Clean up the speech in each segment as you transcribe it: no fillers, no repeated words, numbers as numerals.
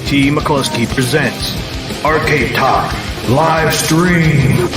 TMCLOSKY presents Arcade Talk Live Stream.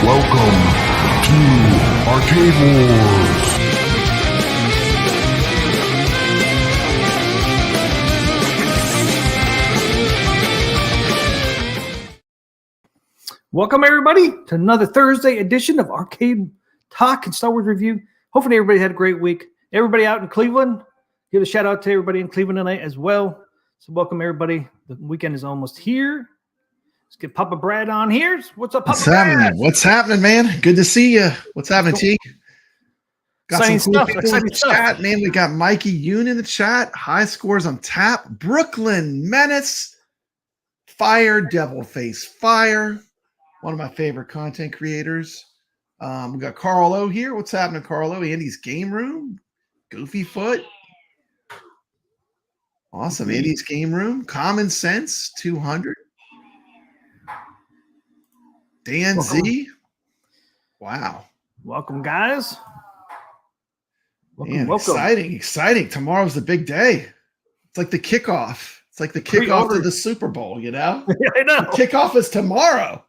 Welcome to Arcade Wars. Welcome everybody to another Thursday edition of Arcade Talk and Star Wars Review. Hopefully everybody had a great week. Everybody out in Cleveland, give a shout out to everybody in Cleveland tonight as well. So welcome everybody. The weekend is almost here. Let's get Papa Brad on here. What's up, Papa Brad? What's happening, man? Good to see you. What's happening, T? Got exciting some cool stuff. people Exciting in the stuff. chat, man. We got Mikey Yoon in the chat. High scores on tap. Brooklyn Menace. Fire, Devil Face Fire. One of my favorite content creators. We got Carlo here. What's happening, Carlo? Andy's Game Room. Goofy Foot. Awesome. Andy's Game Room. Common Sense 200. Dan Welcome. Z. Wow. Welcome, guys. Man, Welcome. exciting. Tomorrow's the big day. It's like the kickoff. It's like the kickoff to the Super Bowl, you know? I know. The kickoff is tomorrow.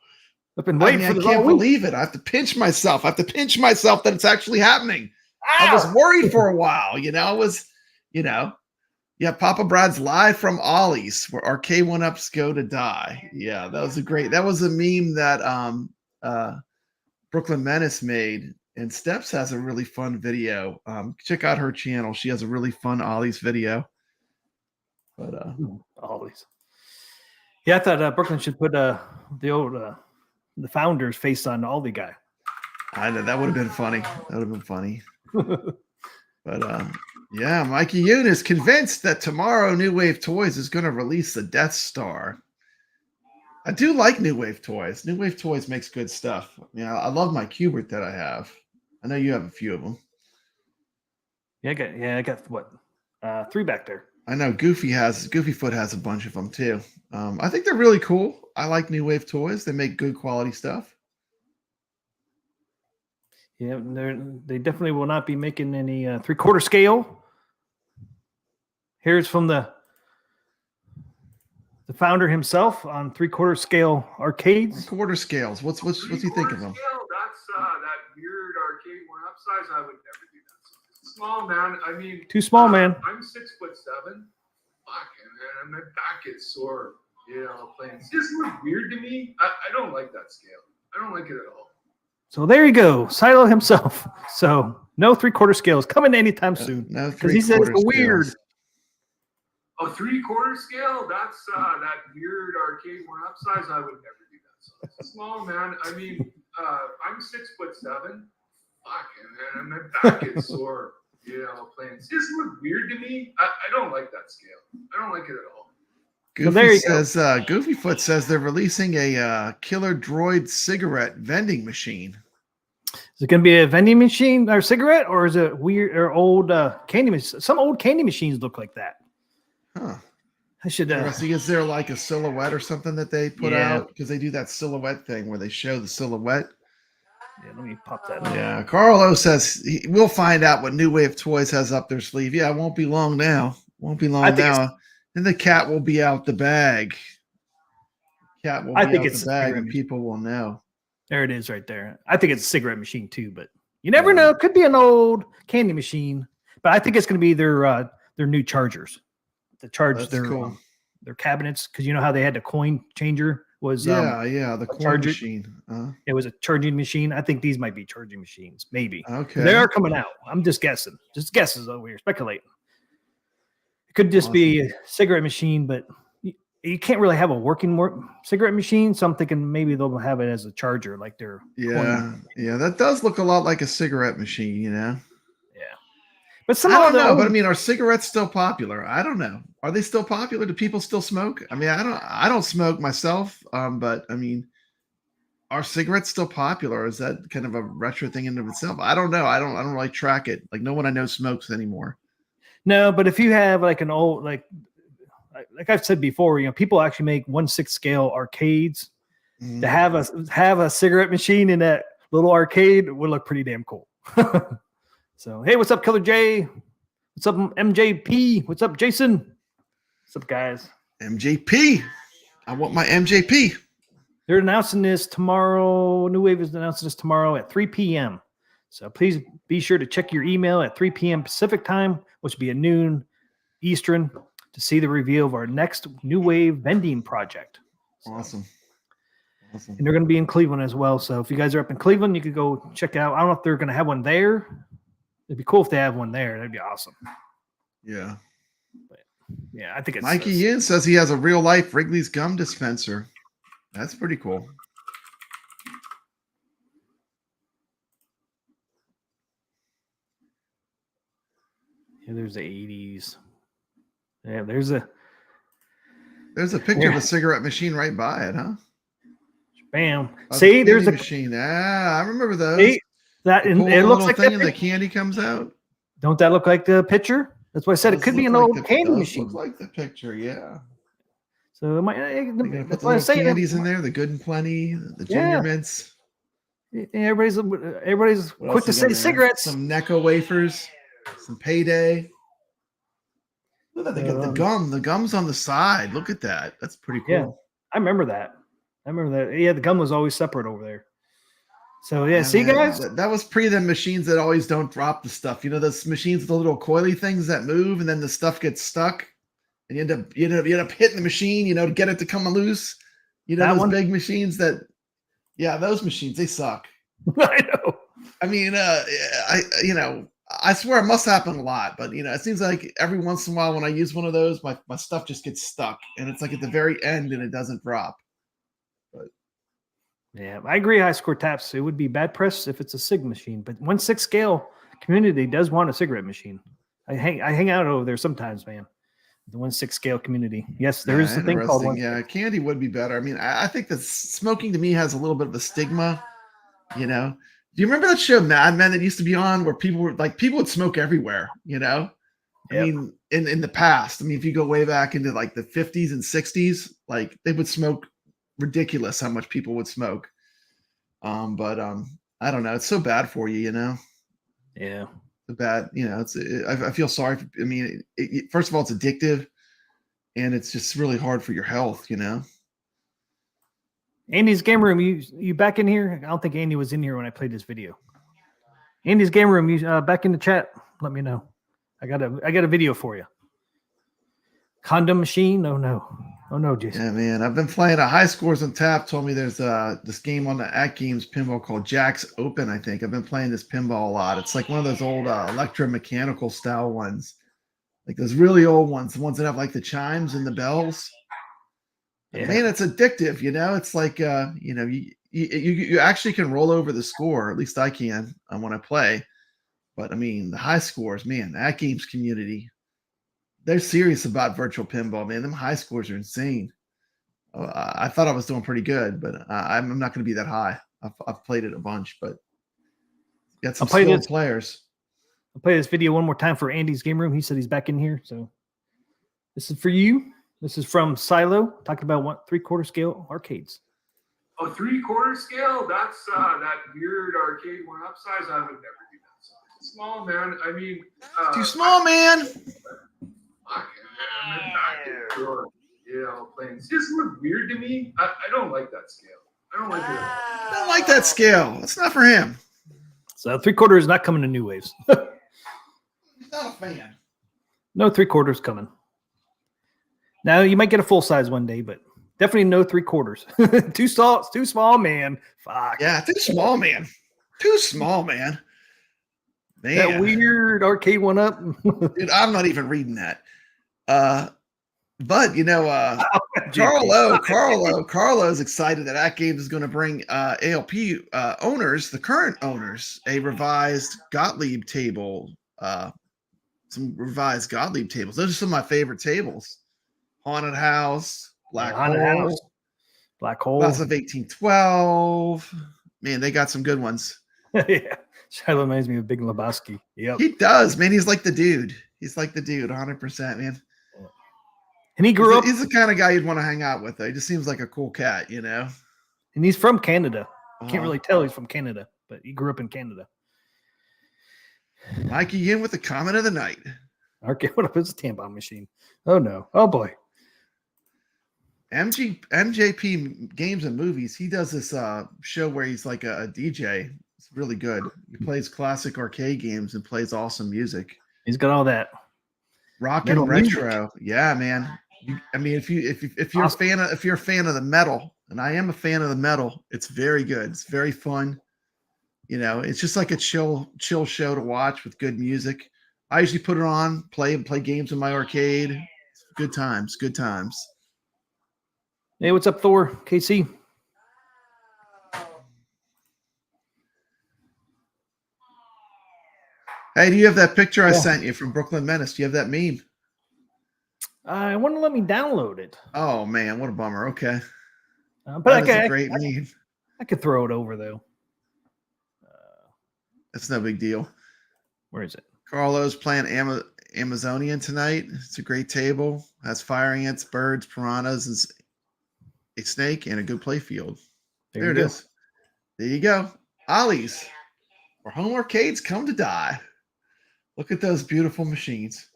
I've been waiting for I this can't all week. believe it. I have to pinch myself. that it's actually happening. I was worried for a while, you know. It was, you know. Yeah, Papa Brad's live from Ollie's where our K1-ups go to die. Yeah, that was a meme that Brooklyn Menace made. And Steps has a really fun video. Check out her channel. She has a really fun Ollie's video. But Always. Yeah, I thought Brooklyn should put the founder's face on all the guy. I know that would have been funny. But yeah, Mikey Yoon is convinced that tomorrow New Wave Toys is going to release the Death Star. I do like New Wave Toys. New Wave Toys makes good stuff. I love my Cubert that I have. I know you have a few of them. I got what? 3 back there. I know Goofy Foot has a bunch of them too. I think they're really cool. I like New Wave Toys. They make good quality stuff. Yeah, they definitely will not be making any 3/4 scale. Here's from the founder himself on 3/4 scale arcades. 3/4 scales. What's he think of them? That's that weird arcade one upsize. I would never do that. It's small, man. I mean, Too small, man. I'm 6'7". Fucking man, my back is sore. You know, playing. It's just look weird to me. I don't like that scale. I don't like it at all. So there you go, Silo himself. So no 3/4 scales coming anytime soon. No, because he says it's weird. A 3/4 scale? That's that weird arcade one upsize. I would never do that. So it's small, man. I mean, I'm 6'7". Fucking man, my back is sore. You know, playing. It's just look weird to me. I don't like that scale. I don't like it at all. Goofy Foot says they're releasing a Killer Droid cigarette vending machine. Is it going to be a vending machine or cigarette, or is it weird or old candy machine? Some old candy machines look like that. Huh. I should. Is there like a silhouette or something that they put out? Because they do that silhouette thing where they show the silhouette. Yeah, let me pop that in. Yeah, Carlo says we'll find out what New Wave Toys has up their sleeve. Yeah, it won't be long now. Then the cat will be out the bag. And people will know. There it is right there. I think it's a cigarette machine too, but you never know. It could be an old candy machine, but I think it's going to be their new chargers. To charge their cabinets, because you know how they had the coin changer was the coin machine. It was a charging machine. I think these might be charging machines, maybe. Okay, they are coming out. I'm just guessing, guesses over here, speculating. It could just be a cigarette machine, but you can't really have a working cigarette machine. So I'm thinking maybe they'll have it as a charger, like their Yeah, yeah, that does look a lot like a cigarette machine, you know. Yeah, but some I of don't the know, but I old- mean, are cigarettes still popular? I don't know. Are they still popular? Do people still smoke? I mean, I don't smoke myself, but I mean, are cigarettes still popular? Or is that kind of a retro thing in of itself? I don't know. I don't really track it. Like no one I know smokes anymore. no, but if you have like an old like I've said before, people actually make 1/6 scale arcades. Mhm. To have a cigarette machine in that little arcade would look pretty damn cool. So hey, what's up, Killer J? What's up, MJP? What's up, Jason? What's up, guys? MJP. I want my MJP. They're announcing this tomorrow. New Wave is announcing this tomorrow at 3 p.m. So please be sure to check your email at 3 p.m. Pacific time, which will be at noon Eastern, to see the review of our next New Wave vending project. So, Awesome. Awesome. and they're going to be in Cleveland as well. So if you guys are up in Cleveland, you could go check out. I don't know if they're going to have one there. It'd be cool if they have one there. That'd be awesome. Yeah. Yeah, I think it's Mikey Yin says he has a real life Wrigley's gum dispenser. That's pretty cool. Yeah, there's the 80s. Yeah, there's a picture of a cigarette machine right by it, huh? bam. Oh, See, there's candy a machine. Ah, I remember those. see, that You and pull it the looks little like thing that and the pic- candy comes out. Don't that look like the picture? That's why I said it Does could be look an like old candy does machine. Look like the picture, yeah. So it might, They're gonna put that's the why I little say candies in there, the good and plenty, the junior Yeah. mints. Everybody's What quick else to we got say in there? cigarettes. Some Necco wafers, some Payday. Look at the gum. The gum's on the side. Look at that. That's pretty cool. Yeah. I remember that. Yeah, the gum was always separate over there. So yeah, see man, guys, that was pre the machines that always don't drop the stuff. You know, those machines with the little coily things that move, and then the stuff gets stuck, and you end up hitting the machine. You know, to get it to come loose. You know, That those one? big machines that, yeah, those machines they suck. I know. I mean, I swear it must happen a lot, but it seems like every once in a while when I use one of those, my stuff just gets stuck, and it's like at the very end, and it doesn't drop. Yeah, I agree. High score taps. It would be bad press if it's a SIG machine, but 1/6 scale community does want a cigarette machine. I hang out over there sometimes, man. The 1/6 scale community. Yes, there is a thing called Interesting. 1/6. Yeah, candy would be better. I mean, I think that smoking to me has a little bit of a stigma. Do you remember that show Mad Men that used to be on where people would smoke everywhere? I Yep. mean, in the past, I mean, if you go way back into like the 50s and 60s, like they would smoke ridiculous how much people would smoke. But I don't know. It's so bad for you, Yeah. The bad, I feel sorry. I mean, first of all, it's addictive, and it's just really hard for your health, Andy's game room. You back in here? I don't think Andy was in here when I played this video. Andy's game room. You back in the chat? Let me know. I got a video for you. Condom machine? Oh no, Jason. Yeah, man. I've been playing high scores on tap. Told me there's this game on the Atgames Pinball called Jack's Open. I think I've been playing this pinball a lot. It's like one of those old electromechanical style ones, like those really old ones, the ones that have like the chimes and the bells. Yeah. Man, it's addictive. It's like you actually can roll over the score. At least I can when I play. But I mean, the high scores, man. That games community, they're serious about virtual pinball, man. Them high scores are insane. I thought I was doing pretty good, but I'm not going to be that high. I've played it a bunch, but got some skilled players. I'll play this video one more time for Andy's game room. He said he's back in here, so this is for you. This is from Silo, talking about 3/4 scale arcades. Oh, 3/4 scale? That's that weird arcade one upsize. I would never do that size. Small, man. I mean, Too small, man. Playing. It just look weird to me. I don't like that scale. I don't like it. I don't like that scale. It's not for him. So 3/4 is not coming to New Waves. He's not a fan. No 3/4 coming. Now you might get a full size one day, but definitely no 3/4. Too small, man. Fuck. Yeah, too small, man. Too small, man. Man. That weird arcade one up. Dude, I'm not even reading that. But you know, Carlo's excited that Atgames is going to bring ALP owners, the current owners, a revised Gottlieb table. Some revised Gottlieb tables. Those are some of my favorite tables. Haunted House, Black Hole, Black Hole, Class of 1812. Man, they got some good ones. Yeah, Shiloh reminds me of Big Lebowski. Yep, He does, man. He's like the dude. He's like the dude, 100%, man. And he grew up. He's the kind of guy you'd want to hang out with. Though. He just seems like a cool cat, you know. And he's from Canada. Can't really tell he's from Canada, but he grew up in Canada. Mikey in with the comment of the night. Okay, what up? It's a tampon machine. Oh no. Oh boy. MJP Games and Movies. He does this show where he's like a DJ. It's really good. He plays classic arcade games and plays awesome music. He's got all that rock metal and retro. Music. Yeah, man. I mean, if you're a fan of the metal, and I am a fan of the metal, it's very good. It's very fun. You know, it's just like a chill show to watch with good music. I usually put it on, play games in my arcade. Good times. Hey, what's up, Thor? KC. Hey, do you have that picture I sent you from Brooklyn Menace? Do you have that meme? I want to let me download it. Oh man, what a bummer. Okay, but that's a great meme. I could throw it over though. That's no big deal. Where is it? Carlo's playing Amazonian tonight. It's a great table. Has fire ants, birds, piranhas, and a snake, and a good play field. There it is. There you go. Ollie's, where home arcades come to die. Look at those beautiful machines.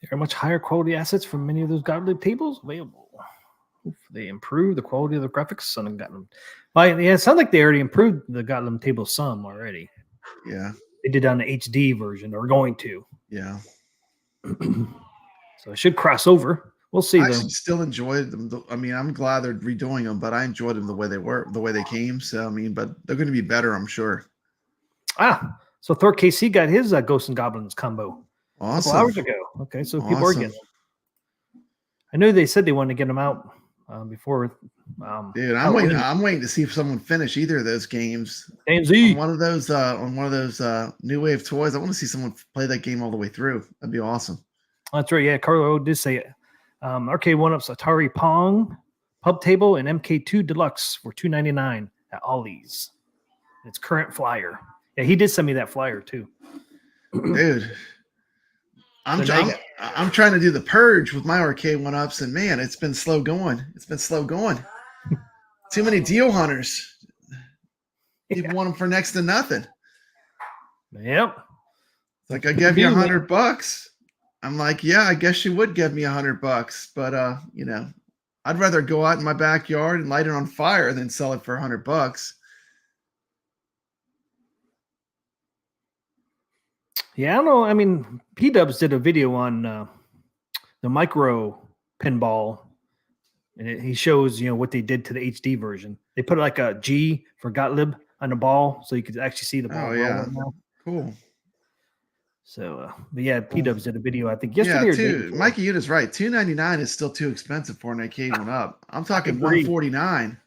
There are much higher quality assets from many of those Gottlieb tables available. They improve the quality of the graphics on the Gottlieb. Yeah, it sounds like they already improved the Gottlieb table some already. Yeah. They did on the HD version, or going to. Yeah. So it should cross over. We'll see. I still enjoyed them. I mean, I'm glad they're redoing them, but I enjoyed them the way they were, the way they came. So, I mean, but they're going to be better, I'm sure. So Thor KC got his Ghosts and Goblins combo awesome. A couple hours ago. Okay, so people are getting them. I know they said they wanted to get them out before. Dude, I'm waiting to see if someone finish either of those games. AMZ. On one of those new wave toys. I want to see someone play that game all the way through. That'd be awesome. That's right. Yeah, Carlo did say it. Arcade 1-Up's Atari Pong Pub Table and MK2 Deluxe for $2.99 at Ollie's. It's current flyer. Yeah, he did send me that flyer too. Dude, I'm trying to do the purge with my arcade 1-Ups, and man, it's been slow going. Too many deal hunters. People want them for next to nothing. Yep. It's like, I give you $100. I'm like, yeah, I guess you would give me $100, but you know, I'd rather go out in my backyard and light it on fire than sell it for $100. Yeah, I don't know. I mean, P-Dubs did a video on the micro pinball, and he shows, you know, what they did to the HD version. They put like a G for Gottlieb on the ball, so you could actually see the ball. Oh yeah, cool. So, but yeah, P-Dubs did a video, I think yesterday. Yeah, Mikey Uda's right. $2.99 is still too expensive for an arcade 1-Up. I'm talking $149.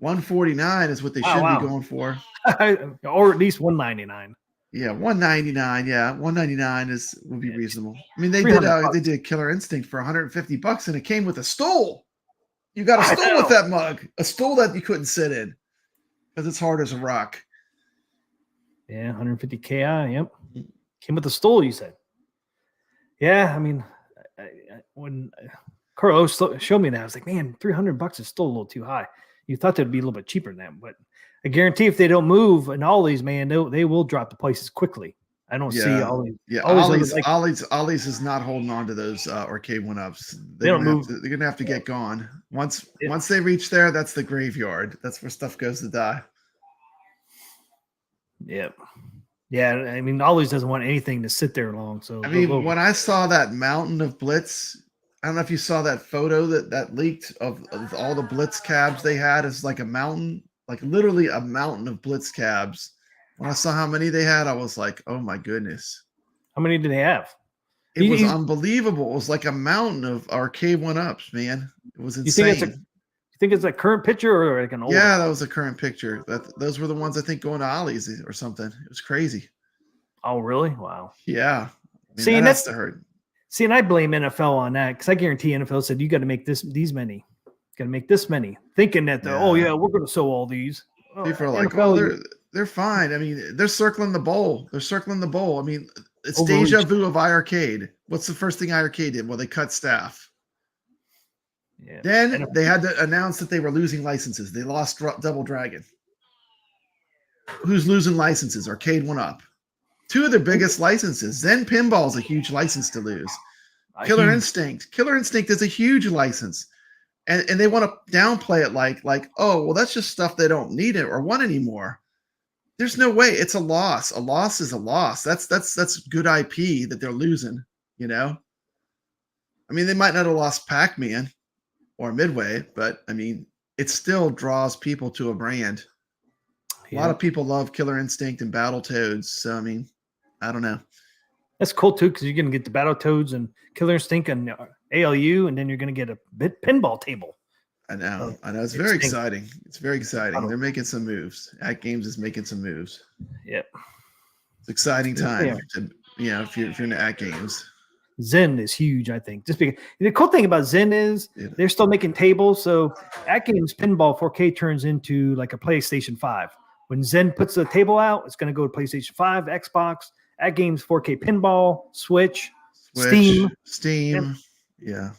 $149 is what they should be going for, or at least $199. Yeah, $199. Yeah, $199 would be reasonable. I mean, they did Killer Instinct for $150, and it came with a stool. You got a stool with that mug, a stool that you couldn't sit in because it's hard as a rock. Yeah, 150 Ki. Yep, came with a stool. You said. Yeah, I mean, when Carlos showed me that, I was like, man, $300 is still a little too high. You thought that'd be a little bit cheaper than that, but I guarantee if they don't move and all these, man, they will drop the prices quickly. I don't see all these. Yeah, Ollie's is not holding on to those arcade 1-Ups. They're gonna have to get gone. Once they reach there, that's the graveyard. That's where stuff goes to die. Yep. Yeah, I mean, Ollie's doesn't want anything to sit there long. So I mean, when I saw that mountain of Blitz, I don't know if you saw that photo that leaked of all the Blitz cabs they had. It's like a mountain. Like literally a mountain of Blitz cabs. When I saw how many they had, I was like, oh my goodness. How many do they have? It was You unbelievable. It was like a mountain of arcade 1-ups, man. It was think it's insane. you think it's a current picture or like an old? Yeah, that was a current picture. Those were the ones I think going to Ollie's or something. It was crazy. Oh, really? Wow. Yeah. I mean, See, that and has to hurt. See, and I blame NFL on that because I guarantee NFL said you got to make these many, got to make this many, thinking that oh yeah, we're going to sell all these. People are like, NFL, they're fine. I mean, they're circling the bowl. They're circling the bowl. I mean, it's Overreach. deja vu of iArcade. What's the first thing iArcade did? Well, they cut staff. Yeah. Then they had to announce that they were losing licenses. They lost Double Dragon. Who's losing licenses? Arcade 1-Up. Two of their biggest licenses. Then Pinball's a huge license to lose. Killer Instinct. Killer Instinct is a huge license. And they want to downplay it like, oh, well, that's just stuff they don't need it or want anymore. There's no way. It's a loss. A loss is a loss. That's good IP that they're losing, you know? I mean, they might not have lost Pac-Man or Midway, but I mean, it still draws people to a brand. A lot of people love Killer Instinct and Battletoads. So, I mean, I don't know. That's cool too, because you're going to get the Battletoads and Killer Instinct and ALU, and then you're going to get a pinball table. I know. It's very exciting. It's very exciting. They're making some moves. Atgames is making some moves. Yep. It's an exciting time to, if you're into Atgames. Zen is huge, I think. Just because the cool thing about Zen is they're still making tables. So Atgames Pinball 4K turns into like a PlayStation 5. When Zen puts the table out, it's going to go to PlayStation 5, Xbox, Atgames 4K Pinball, Switch, Steam. Yeah.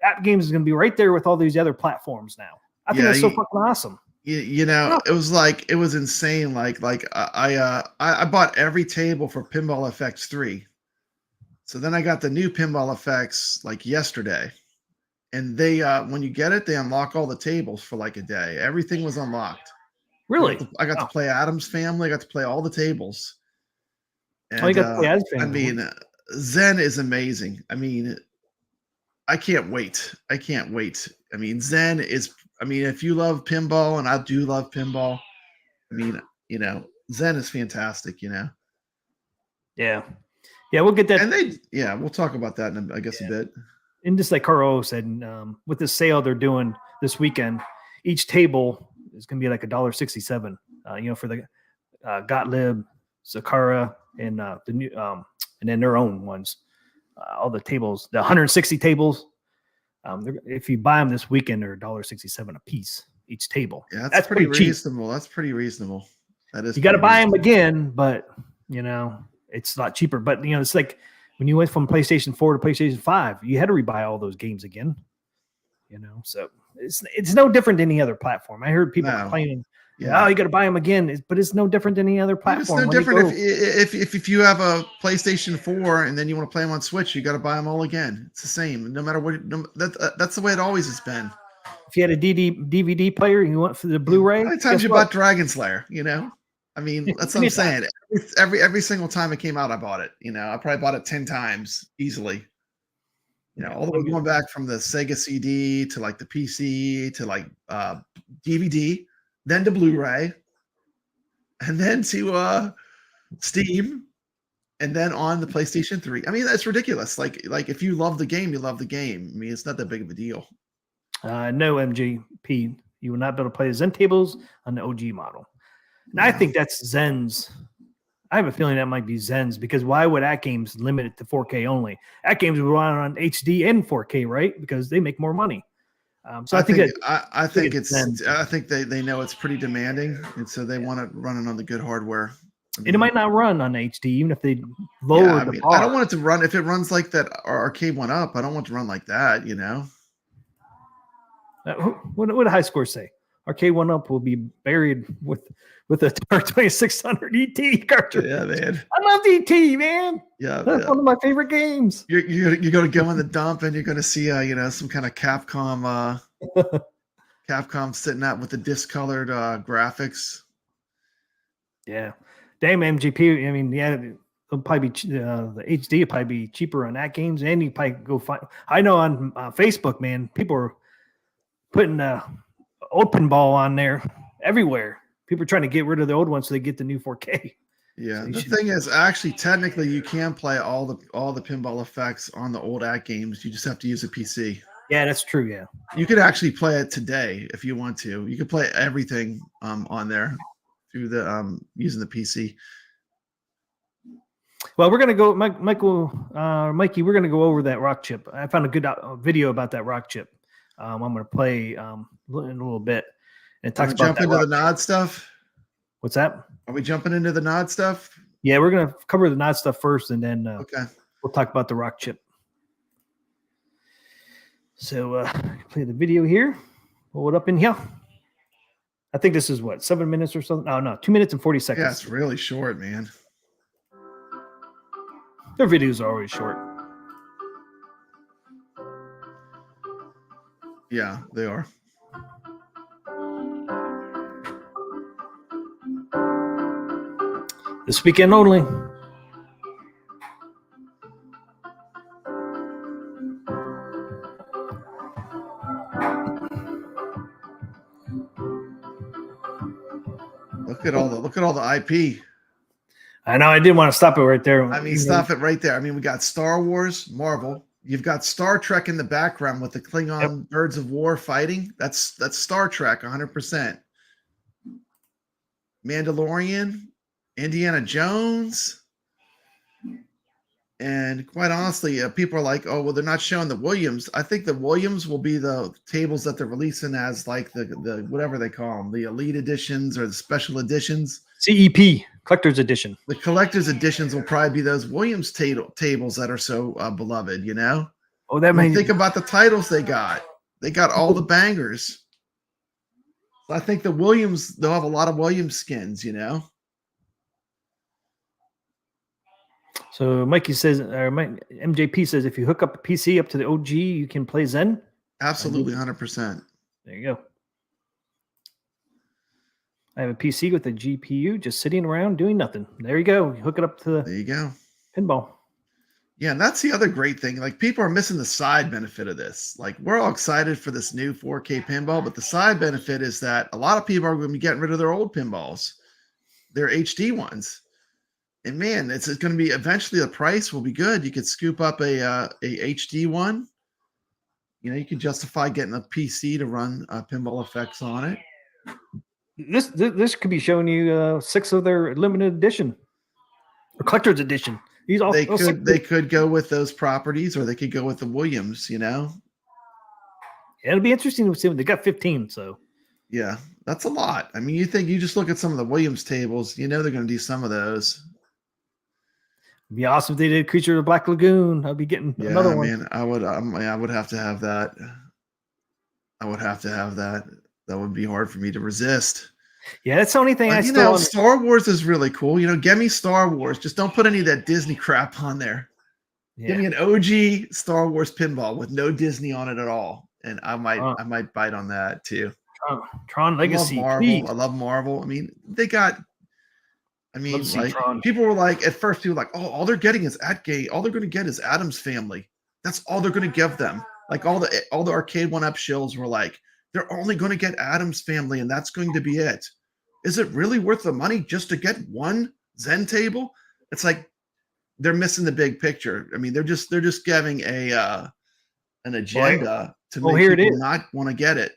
Atgames is going to be right there with all these other platforms now. I think that's so fucking awesome. It was insane. I bought every table for Pinball FX 3. So then I got the new Pinball FX like yesterday. And they when you get it, they unlock all the tables for like a day. Everything was unlocked. Really? I got to play Adam's Family. I got to play all the tables. And, you got to play Adam's Family. I mean, Zen is amazing. I mean, I can't wait. I mean, Zen is, if you love pinball, and I do love pinball, I mean, Zen is fantastic, Yeah. Yeah, we'll get that. And we'll talk about that in, I guess, a bit. And just like Carl said, with the sale they're doing this weekend, each table is going to be like $1.67, for the Gottlieb, Zakara, and the new, and then their own ones. All the tables, the 160 tables, if you buy them this weekend, they're $1.67 a piece, each table. Yeah, that's pretty reasonable. Cheap. That's pretty reasonable. That is. You got to buy them again, but it's a lot cheaper. But it's like when you went from PlayStation 4 to PlayStation 5, you had to rebuy all those games again. So it's no different than any other platform. I heard people complaining. Yeah, you got to buy them again, but it's no different than any other platform. It's no different if you have a PlayStation 4 and then you want to play them on Switch, you got to buy them all again. It's the same, no matter what. That's the way it always has been. If you had a DVD player and you went for the Blu-ray, how many times you bought Dragon Slayer? I mean, that's what I'm saying. Every single time it came out, I bought it. I probably bought it 10 times easily. All the way going back from the Sega CD to like the PC to like DVD. Then to Blu-ray, and then to Steam, and then on the PlayStation 3. I mean, that's ridiculous. Like if you love the game, you love the game. I mean, it's not that big of a deal. No, MGP, you will not be able to play the Zen tables on the OG model. And I think that's Zen's. I have a feeling that might be Zen's, because why would Atgames limit it to 4K only? Atgames would run on HD and 4K, right? Because they make more money. So I think they know it's pretty demanding, and so they want to run it on the good hardware. And it might not run on HD, even if they lower the bar. I don't want it to run if it runs like that Arcade 1-Up. I don't want it to run like that, What did high score say? Arcade 1-Up will be buried with a 2600 ET cartridge. Yeah, man. I love ET, man. Yeah, that's one of my favorite games. You're going to go in the dump and you're going to see some kind of Capcom sitting out with the discolored graphics. Yeah, damn MGP. I mean, it'll probably be the HD will probably be cheaper on Atgames, and you probably go find. I know on Facebook, man, people are putting old pinball on there everywhere. People are trying to get rid of the old ones so they get the new 4K. Yeah, So you the should- thing is, actually, technically, you can play all the pinball effects on the old Atgames. You just have to use a PC. Yeah, that's true. Yeah. You could actually play it today if you want to. You could play everything on there through the using the PC. Well, we're gonna go, Mikey. We're gonna go over that rock chip. I found a good video about that rock chip. I'm gonna play in a little bit. And it talks about Jump that into rock the nod stuff. What's that? Are we jumping into the nod stuff? Yeah, we're gonna cover the nod stuff first, and then Okay. we'll talk about the rock chip. So play the video here. Pull it up in here. I think this is what, 7 minutes or something? No, 2 minutes and 40 seconds. Yeah, it's really short, man. Their videos are always short. Yeah, they are. This weekend only. Look at all the IP. I know. I did want to stop it right there. I mean, stop it right there. I mean, we got Star Wars, Marvel. You've got Star Trek in the background with the Klingon birds of war fighting. That's Star Trek 100%. Mandalorian, Indiana Jones. And quite honestly, people are like, oh, well, they're not showing the Williams. I think the Williams will be the tables that they're releasing as like the whatever they call them, the elite editions or the special editions. CEP, Collector's Edition. The collector's editions will probably be those Williams tables that are so beloved, you know? Oh, that may think about the titles they got. They got all the bangers. So I think the Williams, they'll have a lot of Williams skins, you know? So Mikey says, or MJP says, if you hook up a PC up to the OG, you can play Zen. Absolutely, 100%. There you go. I have a PC with a GPU just sitting around doing nothing. There you go. You hook it up to There the you go. pinball. Yeah, and that's the other great thing. Like, people are missing the side benefit of this. Like, we're all excited for this new 4K pinball, but the side benefit is that a lot of people are going to be getting rid of their old pinballs, their HD ones. And man, it's going to be eventually the price will be good. You could scoop up a HD one. You know, you can justify getting a PC to run pinball effects on it. This could be showing you 6 of their limited edition or collector's edition. These all They could go with those properties, or they could go with the Williams. You know, yeah, it'll be interesting to see. They got 15, so yeah, that's a lot. I mean, you just look at some of the Williams tables. You know, they're going to do some of those. It'd be awesome if they did Creature of the Black Lagoon. I'll be getting another one. Man, I would have to have that. I would have to have that. That would be hard for me to resist. Yeah, that's the only thing you know, Star Wars is really cool. You know, give me Star Wars. Just don't put any of that Disney crap on there. Yeah. Give me an OG Star Wars pinball with no Disney on it at all, and I might bite on that too. Tron Legacy. I love Marvel. I mean, they got. I mean, like, people were like, at first, people were like, oh, all they're getting is Atgames. All they're going to get is Adam's Family. That's all they're going to give them. Like all the Arcade 1-Up shills were like, they're only going to get Adam's Family, and that's going to be it. Is it really worth the money just to get one Zen table? It's like they're missing the big picture. I mean, they're just giving an agenda to make people not want to get it.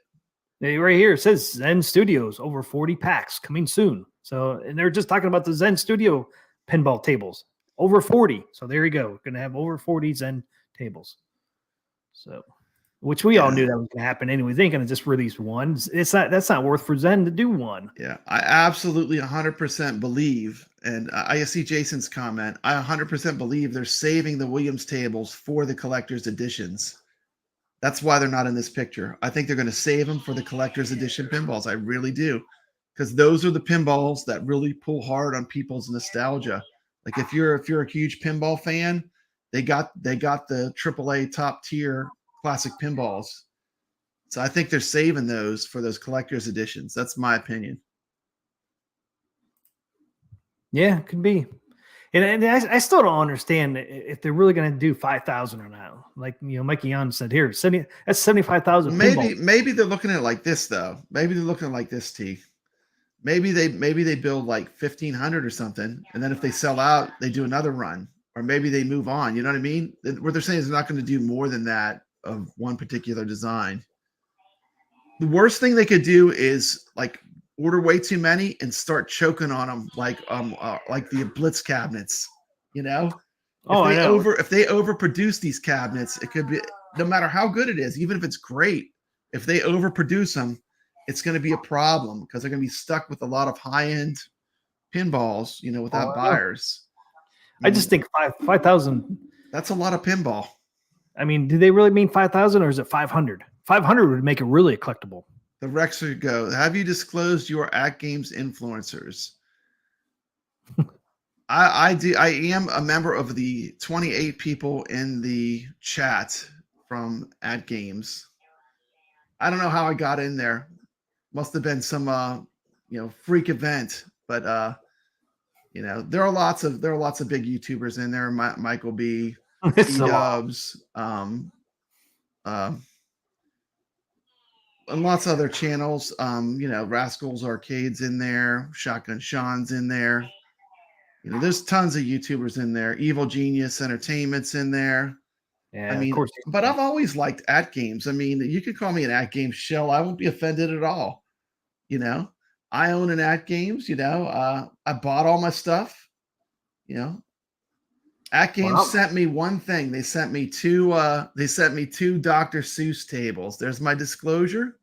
Right here it says Zen Studios, over 40 packs coming soon. So, and they're just talking about the Zen Studio pinball tables, over 40. So there you go. We're going to have over 40 Zen tables. So, which we all knew that was going to happen anyway. They ain't going to just release one. That's not worth for Zen to do one. Yeah, I absolutely 100% believe, and I see Jason's comment. I 100% believe they're saving the Williams tables for the collector's editions. That's why they're not in this picture. I think they're going to save them for the collector's edition pinballs. I really do, because those are the pinballs that really pull hard on people's nostalgia. Like if you're a huge pinball fan, they got the AAA top tier classic pinballs. So I think they're saving those for those collector's editions. That's my opinion. Yeah, it could be. And I still don't understand if they're really going to do 5,000 or not. Like, you know, Mikey Yon said here, that's 75,000. Maybe they're looking at it like this, though. Maybe they're looking at it like this, T. maybe they build like 1,500 or something, and then if they sell out, they do another run, or maybe they move on. You know what I mean? What they're saying is they're not going to do more than that of one particular design. The worst thing they could do is like order way too many and start choking on them like the Blitz cabinets. You know, if they overproduce these cabinets, it could be, no matter how good it is, even if it's great, if they overproduce them, it's going to be a problem because they're going to be stuck with a lot of high-end pinballs, you know, without buyers. I just think 5,000. That's a lot of pinball. I mean, do they really mean 5,000 or is it 500? 500 would make it really collectible. The Rexer go. Have you disclosed your Atgames influencers? I do. I am a member of the 28 people in the chat from Atgames. I don't know how I got in there. Must have been some freak event, but there are lots of big YouTubers in there. Michael B, Dubs, and lots of other channels. Rascals Arcades in there, Shotgun Sean's in there. There's tons of YouTubers in there. Evil Genius Entertainment's in there. Yeah, I mean, of course. but I've always liked Atgames. I mean, you could call me an Atgames shell. I won't be offended at all. I own an Atgames. I bought all my stuff. Atgames sent me one thing. They sent me two Dr. Seuss tables. There's my disclosure.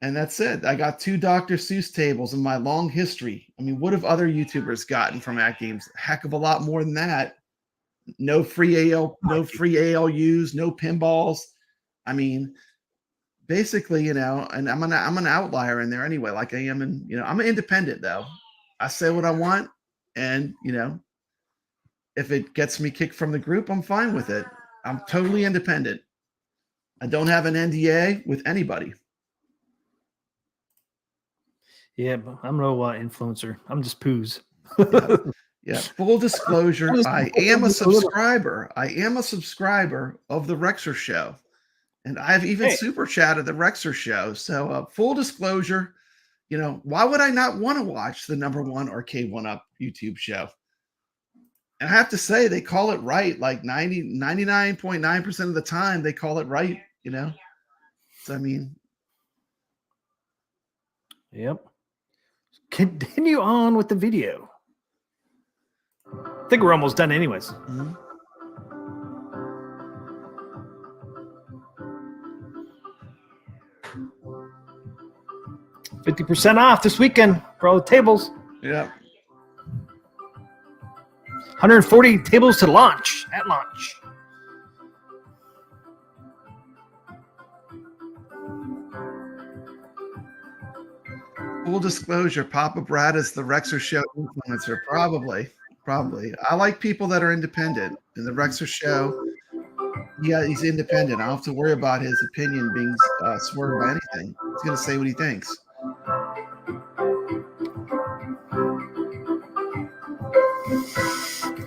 And that's it. I got 2 Dr. Seuss tables in my long history. I mean, what have other YouTubers gotten from Atgames? A heck of a lot more than that. No free ALUs, no pinballs. I mean, basically, and I'm an outlier in there anyway. Like I am I'm an independent though. I say what I want, and if it gets me kicked from the group, I'm fine with it. I'm totally independent. I don't have an NDA with anybody. Yeah, but I'm no influencer. I'm just poos. Yeah. Full disclosure, I am a subscriber. I am a subscriber of the Rexer Show. And I've even super chatted the Rexer Show. So full disclosure, why would I not want to watch the #1 Arcade 1-Up YouTube show? And I have to say, they call it right. Like 99.9% of the time, they call it right, So, I mean. Yep. Continue on with the video. I think we're almost done anyways. Mm-hmm. $50% off this weekend for all the tables. Yeah. 140 tables to launch at launch. Full disclosure, Papa Brad is the Rexer Show influencer. Probably. I like people that are independent. In the Rexer Show, yeah, he's independent. I don't have to worry about his opinion being swerved by anything. He's going to say what he thinks.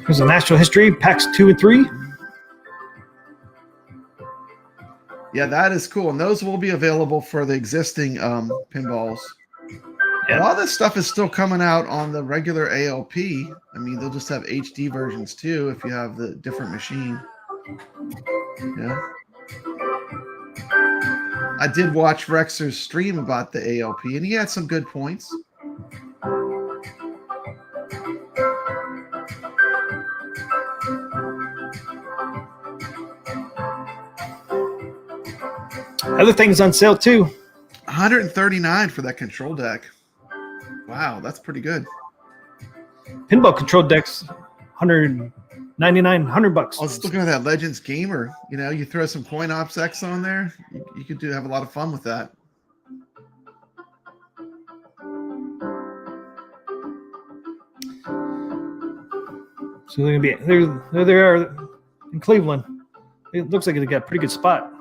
Here's the National History, packs 2 and 3. Yeah, that is cool. And those will be available for the existing pinballs. Yeah. A lot of this stuff is still coming out on the regular ALP. I mean, they'll just have HD versions too if you have the different machine. Yeah. I did watch Rexer's stream about the ALP, and he had some good points. Other things on sale too. $139 for that control deck. Wow, that's pretty good. Pinball control decks, $199, $100. I was looking at that Legends Gamer. You throw some Coin Ops X on there, you could have a lot of fun with that. So they're gonna be there. They are in Cleveland. It looks like they got a pretty good spot.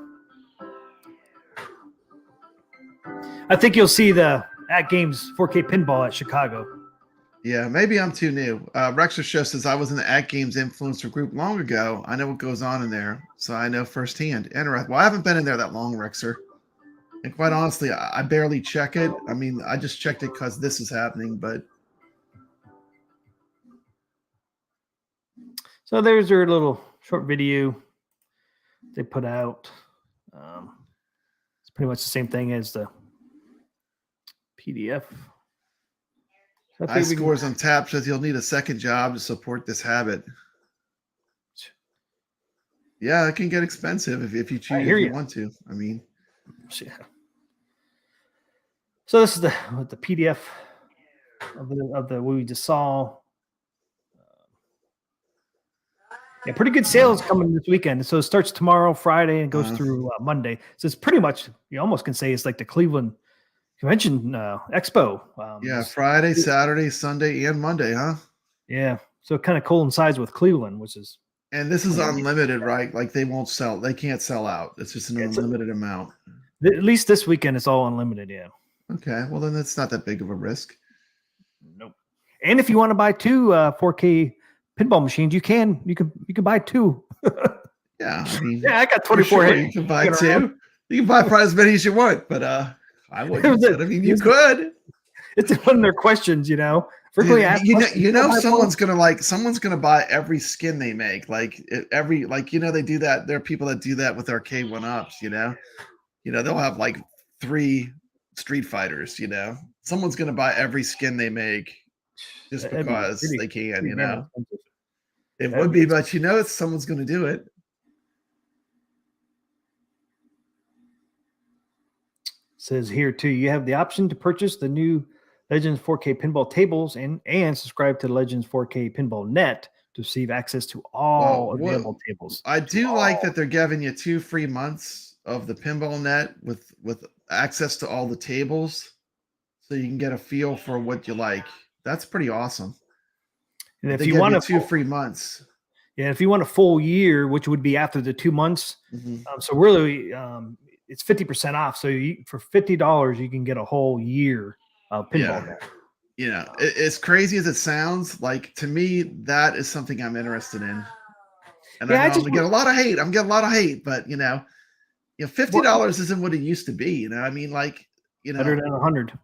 I think you'll see the Atgames 4K Pinball at Chicago. Yeah, maybe I'm too new. Rexer Show says I was in the Atgames influencer group long ago. I know what goes on in there, so I know firsthand. Well, I haven't been in there that long, Rexer. And quite honestly, I barely check it. I mean, I just checked it because this is happening, but So there's their little short video they put out. It's pretty much the same thing as the PDF. So I high think we can- scores on tap says you'll need a second job to support this habit. Yeah, it can get expensive if you choose, if you want to. I mean, yeah. So this is the PDF of the what we just saw. Yeah, pretty good sales coming this weekend. So it starts tomorrow, Friday, and goes through Monday. So it's pretty much, you almost can say it's like the Cleveland Convention Expo. yeah, Friday, Saturday, Sunday, and Monday, huh? Yeah. So it kind of coincides with Cleveland, which is. And this is unlimited, right? Like they can't sell out. It's just an unlimited amount. At least this weekend, it's all unlimited. Yeah. Okay. Well, then that's not that big of a risk. Nope. And if you want to buy two 4K pinball machines, you can buy two. Yeah. I mean, yeah, I got 24. Sure, you can buy two. You can buy probably as many as you want, but I wouldn't. I mean, you could. It's one of their questions, you know. Someone's gonna buy every skin they make. They do that. There are people that do that with arcade 1-ups. They'll have like 3 Street Fighters. Someone's gonna buy every skin they make just because they can. It would be, but someone's gonna do it. Says here too, you have the option to purchase the new Legends 4K pinball tables and subscribe to the Legends 4K Pinball Net to receive access to all available tables. I do like that they're giving you 2 free months of the Pinball Net with access to all the tables, so you can get a feel for what you like. That's pretty awesome. And if you want 2 free months, yeah, if you want a full year, which would be after the 2 months, so really it's 50% off. So for $50, you can get a whole year of pinball net. As crazy as it sounds, like to me, that is something I'm interested in. And I know I'm gonna get a lot of hate. But $50 isn't what it used to be. I mean, better than 100.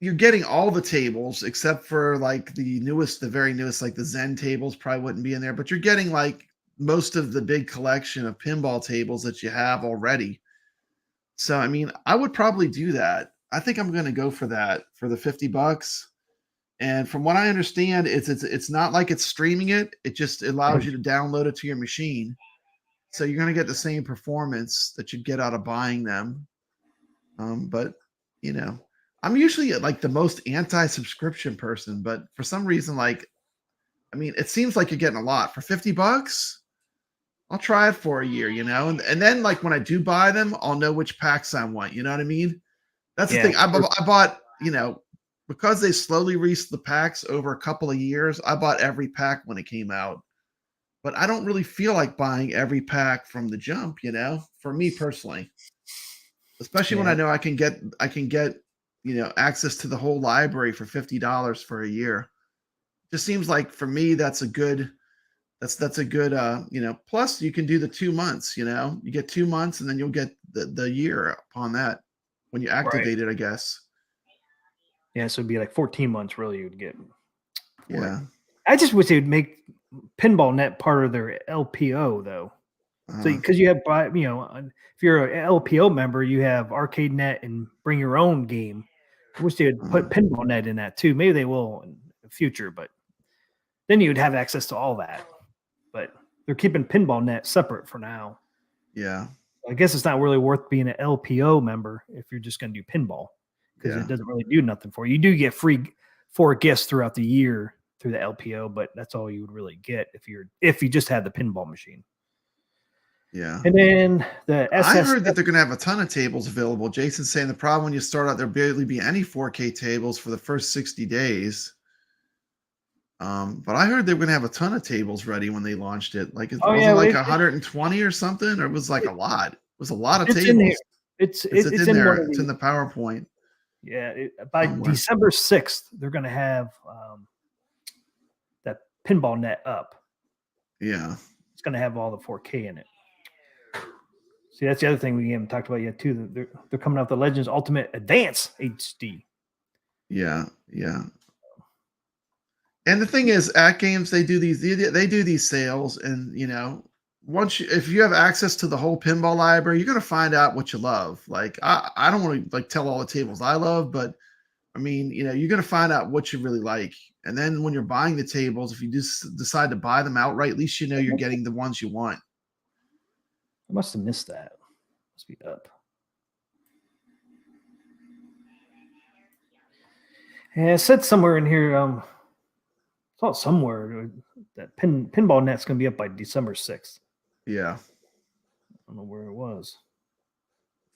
You're getting all the tables except for like the very newest, like the Zen tables probably wouldn't be in there, but you're getting like most of the big collection of pinball tables that you have already. So, I mean, I would probably do that. I think I'm going to go for that for the $50. And from what I understand, it's not like it's streaming it. It just allows you to download it to your machine. So you're going to get the same performance that you'd get out of buying them. But I'm usually like the most anti-subscription person, but for some reason, it seems like you're getting a lot for $50. I'll try it for a year, and then like when I do buy them, I'll know which packs I want. You know what I mean? That's the thing. I bought, because they slowly released the packs over a couple of years, I bought every pack when it came out. But I don't really feel like buying every pack from the jump, for me personally. Especially when I know I can get access to the whole library for $50 for a year. Just seems like for me that's a good plus you can do the 2 months, you get 2 months and then you'll get the year upon that when you activate it, I guess. Yeah, so it'd be like 14 months really you would get. Yeah. I just wish they would make Pinball Net part of their LPO though. So because you have, if you're an LPO member, you have Arcade Net and Bring Your Own Game. I wish they would put Pinball Net in that too. Maybe they will in the future, but then you would have access to all that. But they're keeping Pinball Net separate for now. Yeah. I guess it's not really worth being an LPO member if you're just going to do pinball because it doesn't really do nothing for you. You do get free 4 gifts throughout the year through the LPO, but that's all you would really get if you just had the pinball machine. Yeah. And then the I heard that they're going to have a ton of tables available. Jason's saying the problem when you start out, there'll barely be any 4K tables for the first 60 days. But I heard they were going to have a ton of tables ready when they launched it. Like it wasn't like 120 or something, or it was like a lot. It was a lot of tables. In there. It's in there. It's in the PowerPoint. Yeah. By December 6th, they're going to have that Pinball Net up. Yeah. It's going to have all the 4K in it. See, that's the other thing we haven't talked about yet too. They're coming out with the Legends Ultimate Advance HD. Yeah, yeah. And the thing is, at games they do these sales, and you know, if you have access to the whole pinball library, you're gonna find out what you love. Like I don't want to like tell all the tables I love, but I mean, you know, you're gonna find out what you really like. And then when you're buying the tables, if you just decide to buy them outright, at least you know you're getting the ones you want. I must have missed that. Must be up. Yeah, it said somewhere in here. I saw it somewhere that pinball net's gonna be up by December 6th. Yeah. I don't know where it was.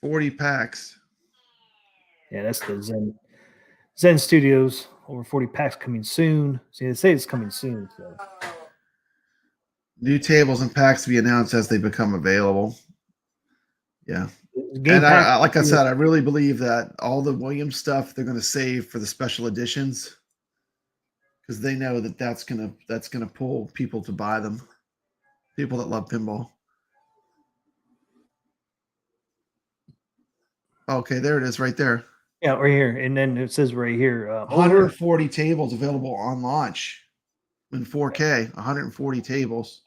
40 packs. Yeah, that's the Zen Studios. Over 40 packs coming soon. See, they say it's coming soon. So. New tables and packs to be announced as they become available. Yeah. And like I said, I really believe that all the Williams stuff they're going to save for the special editions because they know that that's gonna pull people to buy them. People that love pinball. Okay, there it is, right there. Yeah, right here, and then it says right here, 140 tables available on launch in 4K. 140 tables.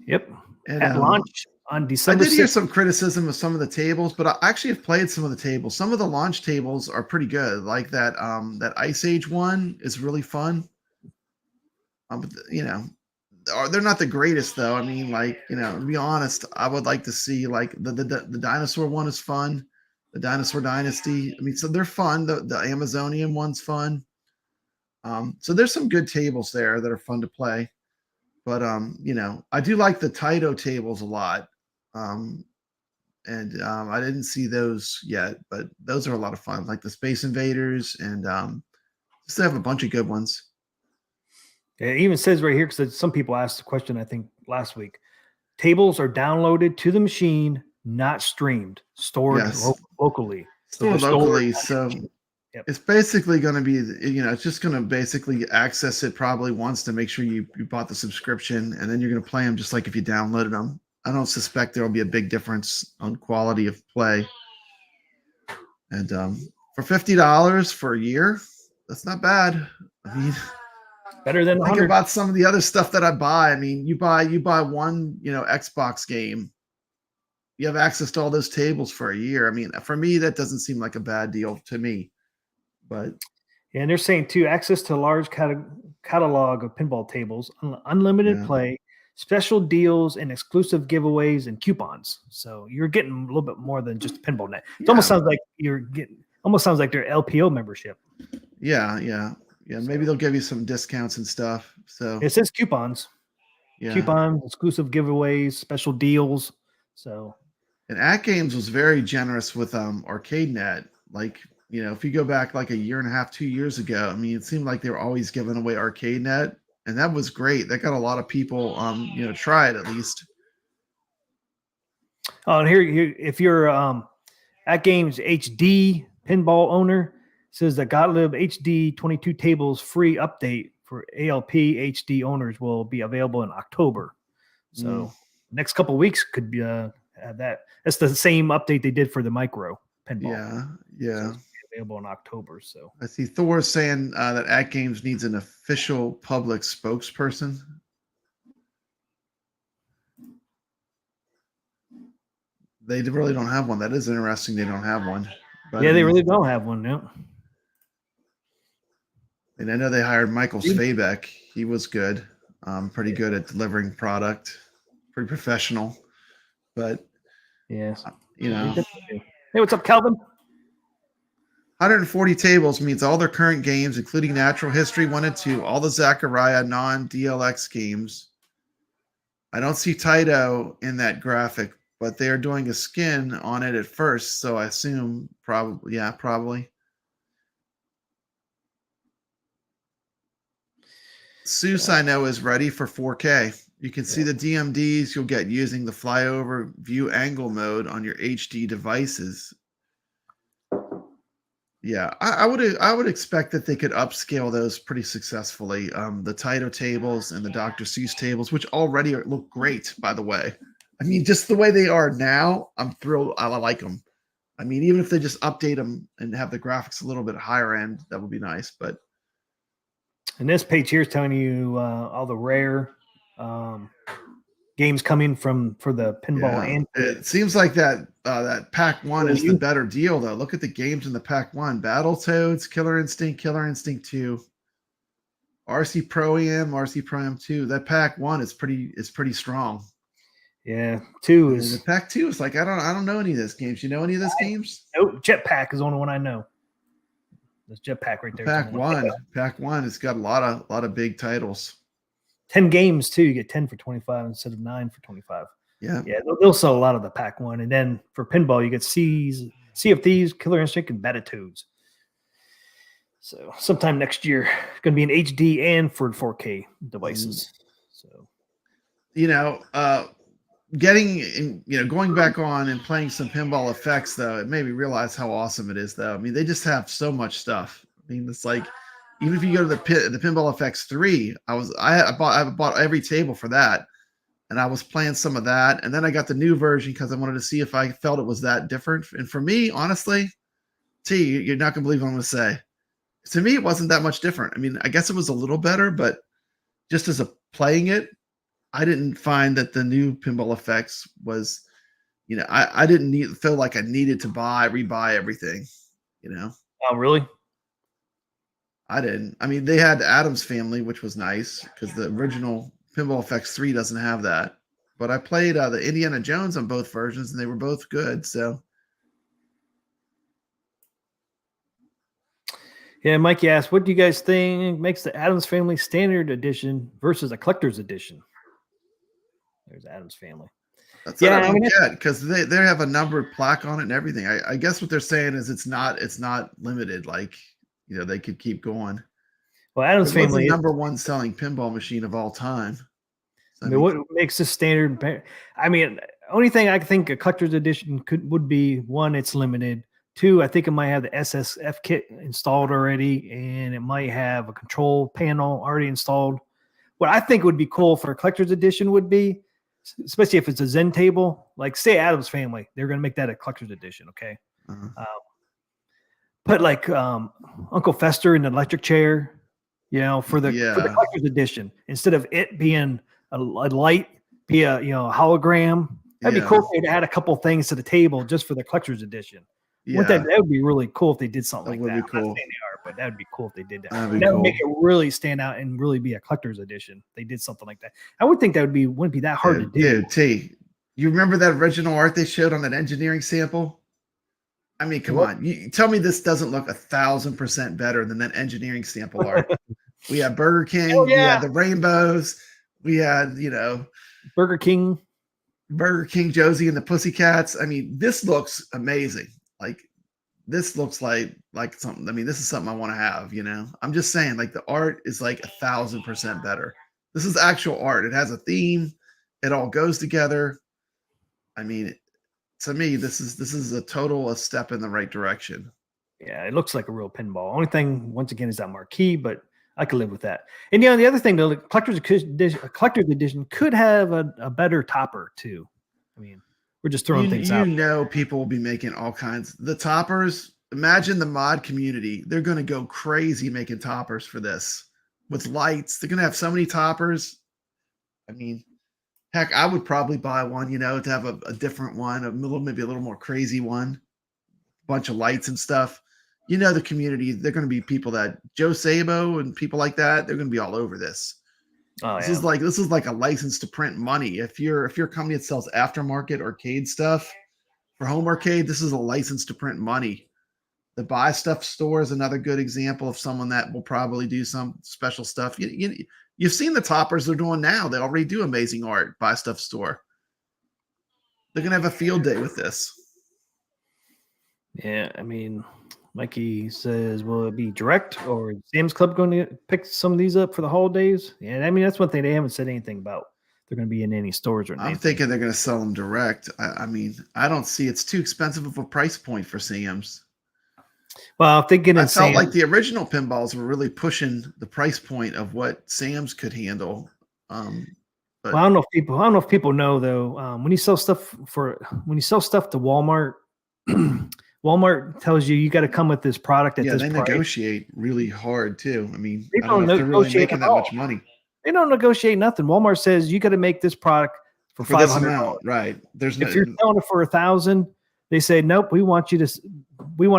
Yep. And, at launch on December 6th. I did hear some criticism of some of the tables, but I actually have played some of the tables. Some of the launch tables are pretty good. Like that that Ice Age one is really fun. But you know, they're not the greatest though. I mean, like, you know, to be honest, I would like to see like the dinosaur one is fun. The Dinosaur Dynasty. I mean, so they're fun. The Amazonian one's fun. So there's some good tables there that are fun to play. But you know, I do like the Taito tables a lot. I didn't see those yet, but those are a lot of fun. Like the Space Invaders, and just have a bunch of good ones. It even says right here, because some people asked the question, I think last week, tables are downloaded to the machine, not streamed, stored locally. Stored locally. So it's basically going to be, you know, it's just going to basically access it probably once to make sure you bought the subscription, and then you're going to play them just like if you downloaded them. I don't suspect there will be a big difference on quality of play. And for $50 for a year, that's not bad. I mean, better than think about some of the other stuff that I buy. I mean, you buy one, you know, Xbox game. You have access to all those tables for a year. I mean, for me, that doesn't seem like a bad deal to me. But yeah, and they're saying too, access to a large catalog of pinball tables, unlimited play, special deals, and exclusive giveaways and coupons. So you're getting a little bit more than just pinball net. It almost sounds like their LPO membership. Yeah. Maybe they'll give you some discounts and stuff. So it says coupons. Yeah. Coupons, exclusive giveaways, special deals. So, and Atgames was very generous with ArcadeNet. Like, you know, if you go back like a year and a half, 2 years ago, I mean, it seemed like they were always giving away ArcadeNet, and that was great. That got a lot of people, you know, try it at least. Oh, and here if you're Atgames HD pinball owner, it says that Gottlieb HD 22 tables free update for ALP HD owners will be available in October. So next couple of weeks could be have that. That's the same update they did for the micro pinball. Yeah. So available in October. So I see Thor saying that Atgames needs an official public spokesperson. They really don't have one. That is interesting. They don't have one. But yeah, they really don't have one now. And I know they hired Michael Svabek. He was good. Pretty good at delivering product. Pretty professional. But yeah, you know. Hey, what's up, Calvin? 140 tables means all their current games, including Natural History 1 and 2, all the Zaccaria non-DLX games. I don't see Taito in that graphic, but they are doing a skin on it at first, so I assume probably. Seuss, I know, is ready for 4K. You can see the DMDs you'll get using the flyover view angle mode on your HD devices. Yeah, I would expect that they could upscale those pretty successfully. The Taito tables and the Dr. Seuss tables, which already look great, by the way. I mean, just the way they are now, I'm thrilled. I like them. I mean, even if they just update them and have the graphics a little bit higher end, that would be nice. But And this page here is telling you all the rare games coming for the pinball and it seems like that that pack one is the you- better deal though. Look at the games in the pack one: Battletoads, Killer Instinct 2, RC Pro Am, RC Pro Am 2. That pack one is pretty strong. Yeah, 2 And is the pack 2 is like I don't know any of those games. You know any of those games? nope. Jetpack is the only one I know. This Jetpack right there. Pack one has got a lot of big titles. 10 games too. You get 10 for 25 instead of 9 for 25. Yeah, they'll sell a lot of the pack one, and then for pinball you get Sea of Thieves, Killer Instinct, and Battletoads. So sometime next year, it's going to be in HD and for 4K devices. So going back on and playing some pinball effects though, it made me realize how awesome it is though. I mean, they just have so much stuff. I mean, it's like even if you go to the Pinball Effects 3, I bought every table for that, and I was playing some of that, and then I got the new version because I wanted to see if I felt it was that different. And for me, honestly, you're not gonna believe what I'm gonna say. To me, it wasn't that much different. I mean, I guess it was a little better, but just as a playing it, I didn't find that the new Pinball Effects was, I didn't feel like I needed to rebuy everything, oh, really? I didn't. I mean, they had Adam's Family, which was nice because the original Pinball Effects 3 doesn't have that. But I played the Indiana Jones on both versions, and they were both good. So, yeah, Mikey asked, what do you guys think makes the Adams Family Standard Edition versus a Collector's Edition? There's Adams Family. That's what I don't get because they have a numbered plaque on it and everything. I guess what they're saying is it's not limited. Like, they could keep going. Well, Adams Family is the #1 selling pinball machine of all time. So, I mean, what makes this standard? I mean, only thing I think a collector's edition would be, one, it's limited. 2, I think it might have the SSF kit installed already, and it might have a control panel already installed. What I think would be cool for a collector's edition would be, especially if it's a Zen table, like say Adams Family, they're going to make that a collector's edition, okay? Put like Uncle Fester in the electric chair, for the collector's edition, instead of it being a light, be a hologram. That'd be cool if they'd add a couple things to the table just for the collector's edition. Yeah. That would be really cool if they did something like that. Would be cool. I'm not saying they are, but that would be cool if they did that. That would make it really stand out and really be a collector's edition. They did something like that. I would think that wouldn't be that hard to do. T, you remember that original art they showed on that engineering sample? I mean, come on. You tell me this doesn't look 1,000% better than that engineering sample art. We had Burger King. We had the rainbows. We had, Burger King Josie and the Pussycats. I mean, this looks amazing. Like, this looks like something. I mean, this is something I want to have, I'm just saying, like, the art is like 1,000% better. This is actual art. It has a theme. It all goes together. I mean, to me, this is a step in the right direction. Yeah, it looks like a real pinball. Only thing, once again, is that marquee, but I could live with that. And the other thing, the collector's edition could have a better topper too. I mean, we're just throwing things out. People will be making all kinds. The toppers. Imagine the mod community. They're going to go crazy making toppers for this with lights. They're going to have so many toppers. I mean, heck, I would probably buy one, to have a different one, maybe a little more crazy one, bunch of lights and stuff. The community, they're going to be people that Joe Sabo and people like that. They're going to be all over this. This is like a license to print money. If you're a company that sells aftermarket arcade stuff for home arcade, this is a license to print money. The Buy Stuff store is another good example of someone that will probably do some special stuff. You've seen the toppers they're doing now. They already do amazing art. Buy Stuff store. They're going to have a field day with this. Yeah, I mean, Mikey says, will it be direct or is Sam's Club going to pick some of these up for the holidays? Yeah, I mean, that's one thing they haven't said anything about. They're going to be in any stores or anything. I'm thinking they're going to sell them direct. I mean, I don't see it's too expensive of a price point for Sam's. Well, if they get in, I felt like the original pinballs were really pushing the price point of what Sam's could handle. But Well, I don't know if people know though. When you sell stuff to Walmart, Walmart tells you got to come with this product at yeah, this they price. negotiate really hard too. I mean, They I don't don't know if they're really negotiate making at that much all. money They don't negotiate nothing. Walmart says you got to make this product for for this $500. amount, right? There's no. If you're selling it for 1,000, they say nope. We want to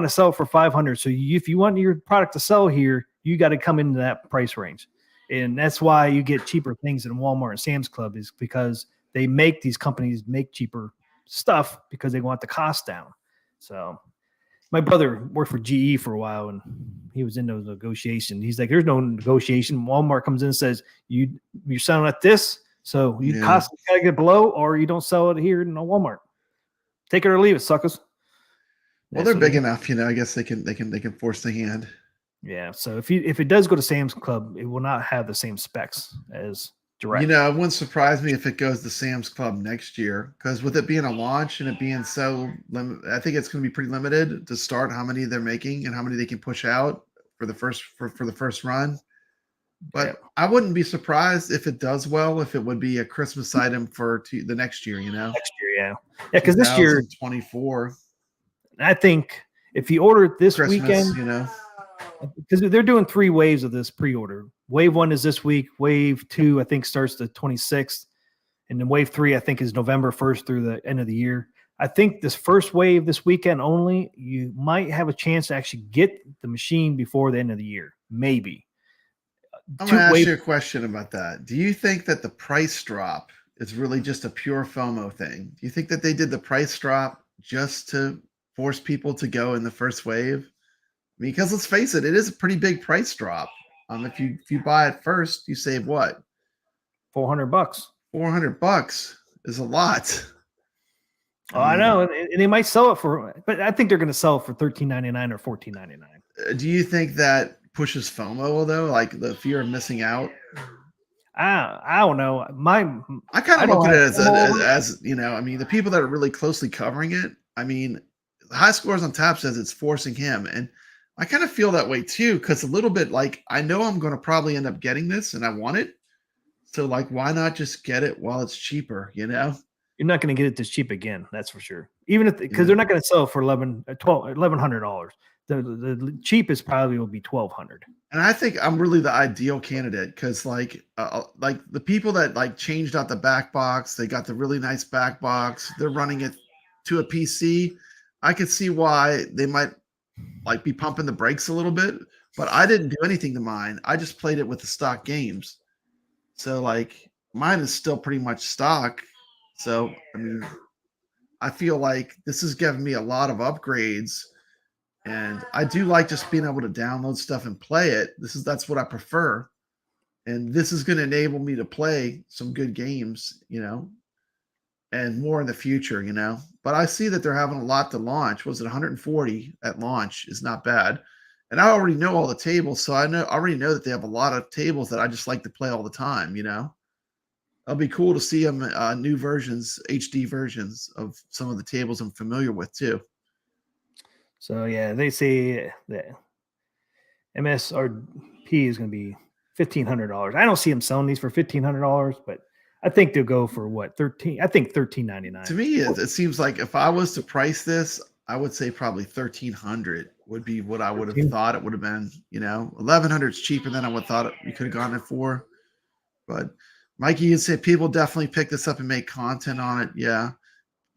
sell it for 500. So if you want your product to sell here, you got to come into that price range, and that's why you get cheaper things in Walmart and Sam's Club is because these companies make cheaper stuff because they want the cost down. So my brother worked for GE for a while and he was in those negotiations. He's like, there's no negotiation. Walmart comes in and says, you're selling at this. So you cost gotta get below or you don't sell it here in Walmart. Take it or leave it, suckers. Well, they're big enough, I guess they can force the hand. Yeah. So if it does go to Sam's Club, it will not have the same specs as direct. It wouldn't surprise me if it goes to Sam's Club next year, because with it being a launch and it being so limited, I think it's going to be pretty limited to start how many they're making and how many they can push out for the first run. But I wouldn't be surprised if it does well, if it would be a Christmas item for the next year, Next year, yeah. Yeah, because this year 2024. I think if you order it this Christmas, weekend, because they're doing 3 waves of this pre-order. Wave 1 is this week. Wave 2, I think, starts the 26th. And then wave 3, I think, is November 1st through the end of the year. I think this first wave this weekend only, you might have a chance to actually get the machine before the end of the year. Maybe. I'm going to ask you a question about that. Do you think that the price drop is really just a pure FOMO thing? Do you think that they did the price drop just to force people to go in the first wave? Because let's face it is a pretty big price drop. If you buy it first, you save what? $400. $400 is a lot. Oh, I know, and they might sell it but I think they're going to sell it for $13.99 or $14.99. Do you think that pushes FOMO though, like the fear of missing out? I don't know. I kind of look at it as the people that are really closely covering it. The high scores on tap says it's forcing him, and I kind of feel that way too, because a little bit like I know I'm going to probably end up getting this, and I want it. So like, why not just get it while it's cheaper? You're not going to get it this cheap again. That's for sure. Even if because they're not going to sell it for $1,100. The cheapest probably will be $1,200. And I think I'm really the ideal candidate because like the people that like changed out the back box, they got the really nice back box. They're running it to a PC. I could see why they might like be pumping the brakes a little bit, but I didn't do anything to mine. I just played it with the stock games. So like mine is still pretty much stock. So I feel like this is giving me a lot of upgrades, and I do like just being able to download stuff and play it. That's what I prefer. And this is going to enable me to play some good games, and more in the future, But I see that they're having a lot to launch. Was it 140 at launch is not bad. And I already know all the tables, so I already know that they have a lot of tables that I just like to play all the time, It'll be cool to see them new versions, HD versions of some of the tables I'm familiar with too. So yeah, they say that MSRP is going to be $1,500. I don't see them selling these for $1,500, but I think they'll go for what, $13? I think $13.99. To me, it seems like if I was to price this, I would say probably $1,300 would be what I would have thought it would have been. $1,100 is cheaper than I would have thought you could have gotten it for. But Mikey, you said people definitely pick this up and make content on it. Yeah,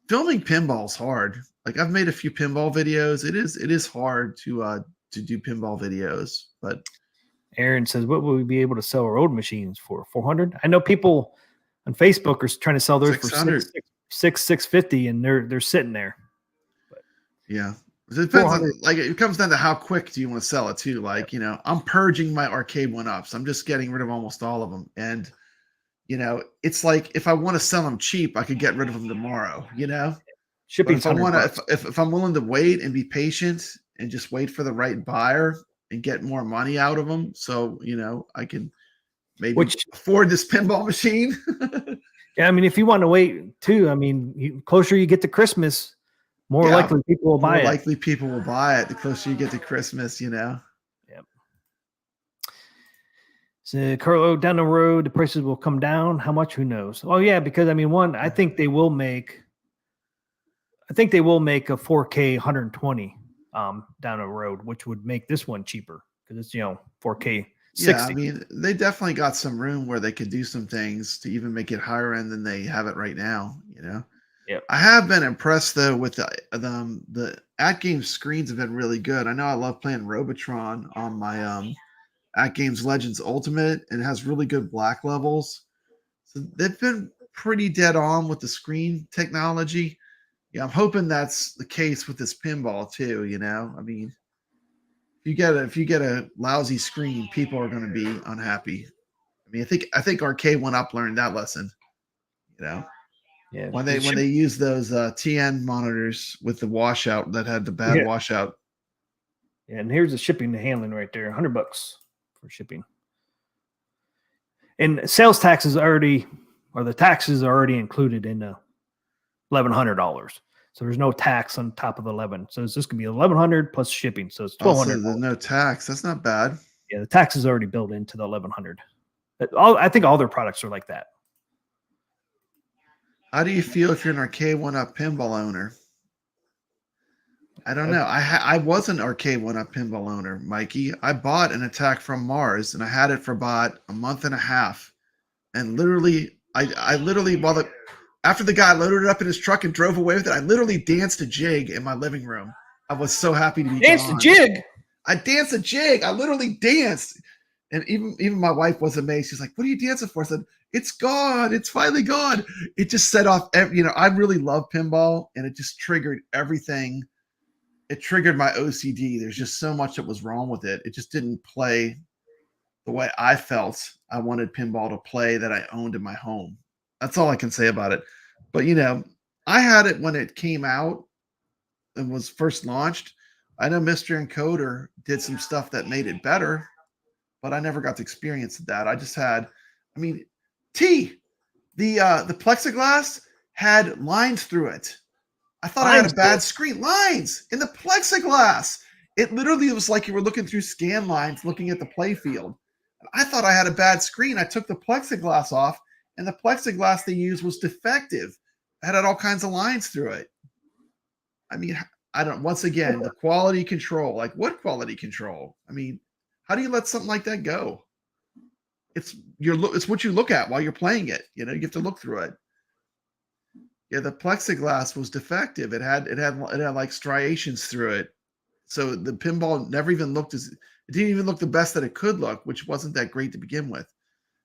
filming pinball is hard. Like I've made a few pinball videos. It is hard to do pinball videos. But Aaron says, "What will we be able to sell our old machines for? $400?" I know people on Facebook are trying to sell theirs for $650, and they're sitting there. But yeah, it depends on, like it comes down to how quick do you want to sell it too. Like I'm purging my arcade 1-ups. I'm just getting rid of almost all of them, and it's like if I want to sell them cheap, I could get rid of them tomorrow. Shipping. If I want to, if I'm willing to wait and be patient and just wait for the right buyer and get more money out of them, so I can maybe afford this pinball machine. Yeah, if you want to wait too, closer you get to Christmas, more likely people will buy it. Likely people will buy it the closer you get to Christmas. Yep. So Carlo, down the road, the prices will come down. How much? Who knows? Oh yeah, because I mean, I think they will make a 4K 120 down the road, which would make this one cheaper because it's 4K 60. Yeah, I mean, they definitely got some room where they could do some things to even make it higher end than they have it right now. Yep. I have been impressed though with the Atgames screens have been really good. I know I love playing Robotron on my Atgames Legends Ultimate, and it has really good black levels. So they've been pretty dead on with the screen technology. Yeah, I'm hoping that's the case with this pinball too. I mean, if you get a lousy screen, people are going to be unhappy. I mean, I think RK1UP learned that lesson. Yeah. When they use those TN monitors with the washout that had the bad washout. Yeah, and here's the shipping and handling right there, $100 for shipping. And sales taxes the taxes are already included in the $1,100. So there's no tax on top of the 11. So it's just gonna be $1,100 plus shipping. So it's $1,200. So there's no tax. That's not bad. Yeah, the tax is already built into the $1,100. I think all their products are like that. How do you feel if you're an RK1UP pinball owner? I don't know. I was an RK1UP pinball owner, Mikey. I bought an Attack from Mars, and I had it for about a month and a half. And literally, I literally, after the guy loaded it up in his truck and drove away with it, I literally danced a jig in my living room. I was so happy to be danced gone. a jig. I danced a jig. I literally danced. And even my wife was amazed. She's like, "What are you dancing for?" I said, "It's gone. It's finally gone." It just set off. I really love pinball, and it just triggered everything. It triggered my OCD. There's just so much that was wrong with it. It just didn't play the way I felt I wanted pinball to play that I owned in my home. That's all I can say about it. But I had it when it came out and was first launched. I know Mr. Encoder did some stuff that made it better, but I never got to experience that. I just had, the plexiglass had lines through it. I thought I had a bad screen. Lines in the plexiglass. It literally was like you were looking through scan lines, looking at the play field. I thought I had a bad screen. I took the plexiglass off, and the plexiglass they used was defective. It had all kinds of lines through it. Once again, the quality control. Like, what quality control? How do you let something like that go? It's what you look at while you're playing it. You have to look through it. Yeah, the plexiglass was defective. It had like striations through it. So the pinball never even looked it didn't even look the best that it could look, which wasn't that great to begin with.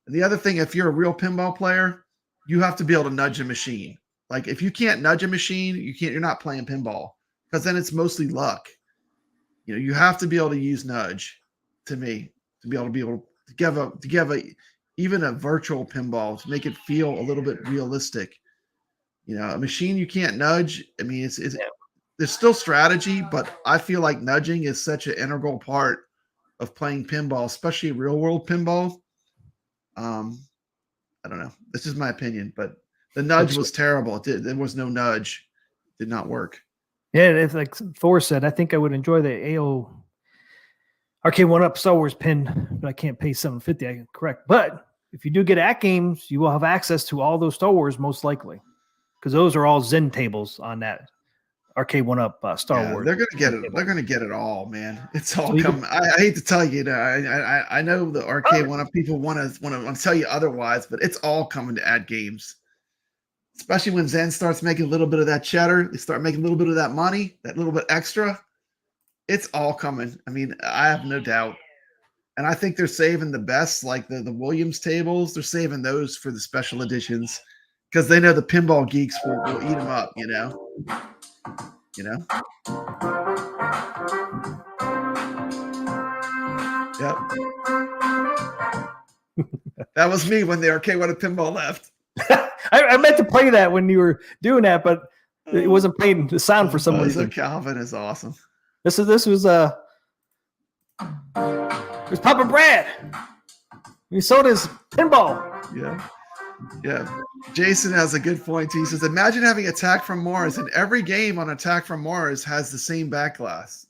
And the other thing, if you're a real pinball player, you have to be able to nudge a machine. Like, if you can't nudge a machine, you're not playing pinball, because then it's mostly luck. You have to be able to use nudge, to be able to give even a virtual pinball, to make it feel a little bit realistic. A machine you can't nudge. There's still strategy, but I feel like nudging is such an integral part of playing pinball, especially real world pinball. I don't know. This is my opinion, but the nudge was terrible. There was no nudge. It did not work. Yeah, it's like Thor said, I think I would enjoy the AO RK1UP Star Wars pin, but I can't pay $750. I can correct. But if you do get Atgames, you will have access to all those Star Wars most likely, because those are all Zen tables on that RK1UP Star Wars. They're gonna get it. They're gonna get it all, man. It's all coming. I hate to tell you, I know the RK1UP people want to tell you otherwise, but it's all coming to Atgames. Especially when Zen starts making a little bit of that cheddar, they start making a little bit of that money, that little bit extra. It's all coming. I have no doubt. And I think they're saving the best, like the Williams tables. They're saving those for the special editions, because they know the pinball geeks will eat them up. Yep. That was me when the RK1UP pinball left. I meant to play that when you were doing that, but it wasn't playing the sound for some reason. Calvin is awesome. This was Papa Brad. He sold his pinball. Yeah. Jason has a good point. He says, imagine having Attack from Mars, and every game on Attack from Mars has the same back glass.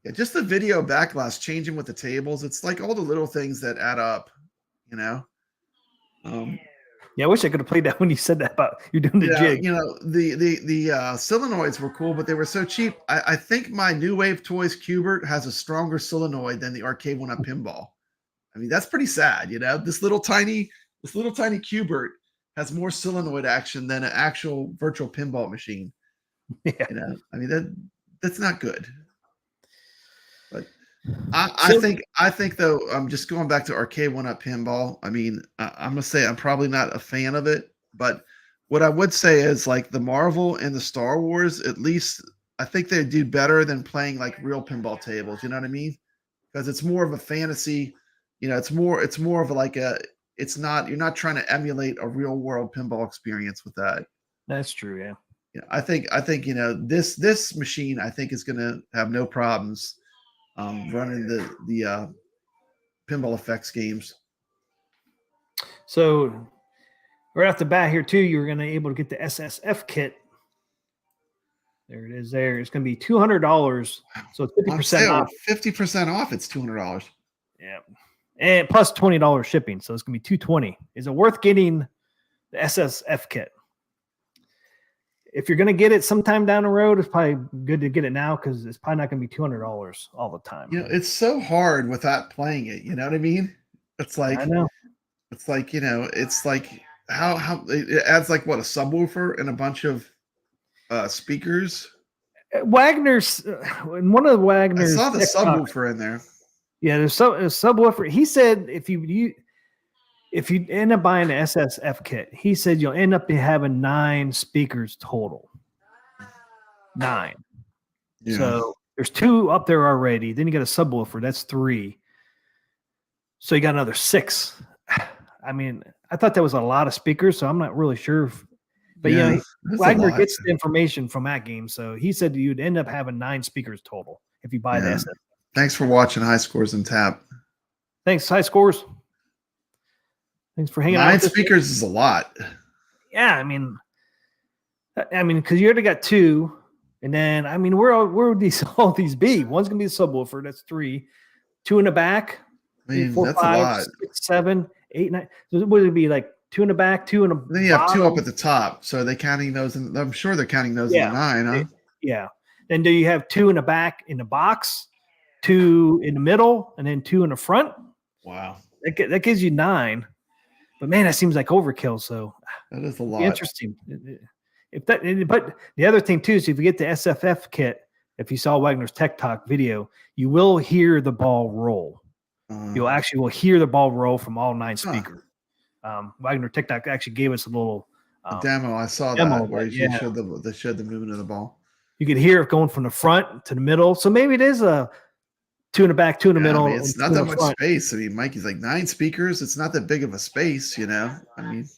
Yeah, just the video backlash changing with the tables. It's like all the little things that add up, you know. Yeah, I wish I could have played that when you said that about you're doing the Yeah, jig. you know, the solenoids were cool, but they were so cheap. I think my New Wave Toys Cubert has a stronger solenoid than the Arcade 1-Up Pinball. I mean, that's pretty sad, you know. This little tiny Cubert has more solenoid action than an actual virtual pinball machine. Yeah. You know, I mean that's not good. But I think though, I'm just going back to Arcade 1-Up Pinball. I mean, I'm gonna say I'm probably not a fan of it, but what I would say is like the Marvel and the Star Wars, at least I think they do better than playing like real pinball tables. You know what I mean? Because it's more of a fantasy. You know, it's more of like it's not, you're not trying to emulate a real world pinball experience with that. That's true. Yeah. Yeah, I think you know this machine I think is going to have no problems running the pinball effects games. So right off the bat here too, you're going to able to get the SSF kit. There it is. There, it's going to be $200. So it's 50% off. 50% off. It's $200. Yeah, and plus $20 shipping. So it's going to be $220. Is it worth getting the SSF kit? If you're going to get it sometime down the road, it's probably good to get it now because it's probably not going to be $200 all the time. You know, it's so hard without playing it. You know what I mean? It's like, I know. It's like, you know, it's like how it adds like what, a subwoofer and a bunch of speakers. Wagner's in one of the Wagner's. I saw the subwoofer in there. Yeah, there's a subwoofer. He said if you end up buying the SSF kit, he said you'll end up having 9 speakers total. 9. Yeah. So there's 2 up there already. Then you got a subwoofer. That's 3. So you got another 6. I mean, I thought that was a lot of speakers, so I'm not really sure. But yeah, you know, Wagner gets the information from Atgames, so he said you'd end up having 9 speakers total if you buy the SSF. Thanks for watching High Scores and Tap. Thanks, High Scores. Thanks for hanging out. 9 speakers is a lot. Yeah, I mean, because you already got 2, and then I mean, where would all these be? One's gonna be the subwoofer. That's 3. 2 in the back. I mean, 4, that's 5, a lot. 6, 7, 8, 9. So would it be like 2 in the back, 2 in the Then you have bottom? 2 up at the top. So are they counting those? I'm sure they're counting those in the 9, huh? Yeah. Then do you have 2 in the back in the box, 2 in the middle, and then 2 in the front? Wow. That gives you 9. But man, that seems like overkill. So that is a lot. Interesting. But the other thing too is if you get the SFF kit, if you saw Wagner's Tech Talk video, you will hear the ball roll. You'll actually hear the ball roll from all 9 speakers. Wagner Tech Talk actually gave us a little demo. I saw that where you showed the movement of the ball. You could hear it going from the front to the middle. So maybe it is a 2 in the back, 2 in the middle. I mean, it's not that much space. I mean, Mikey's like 9 speakers. It's not that big of a space, you know. I mean,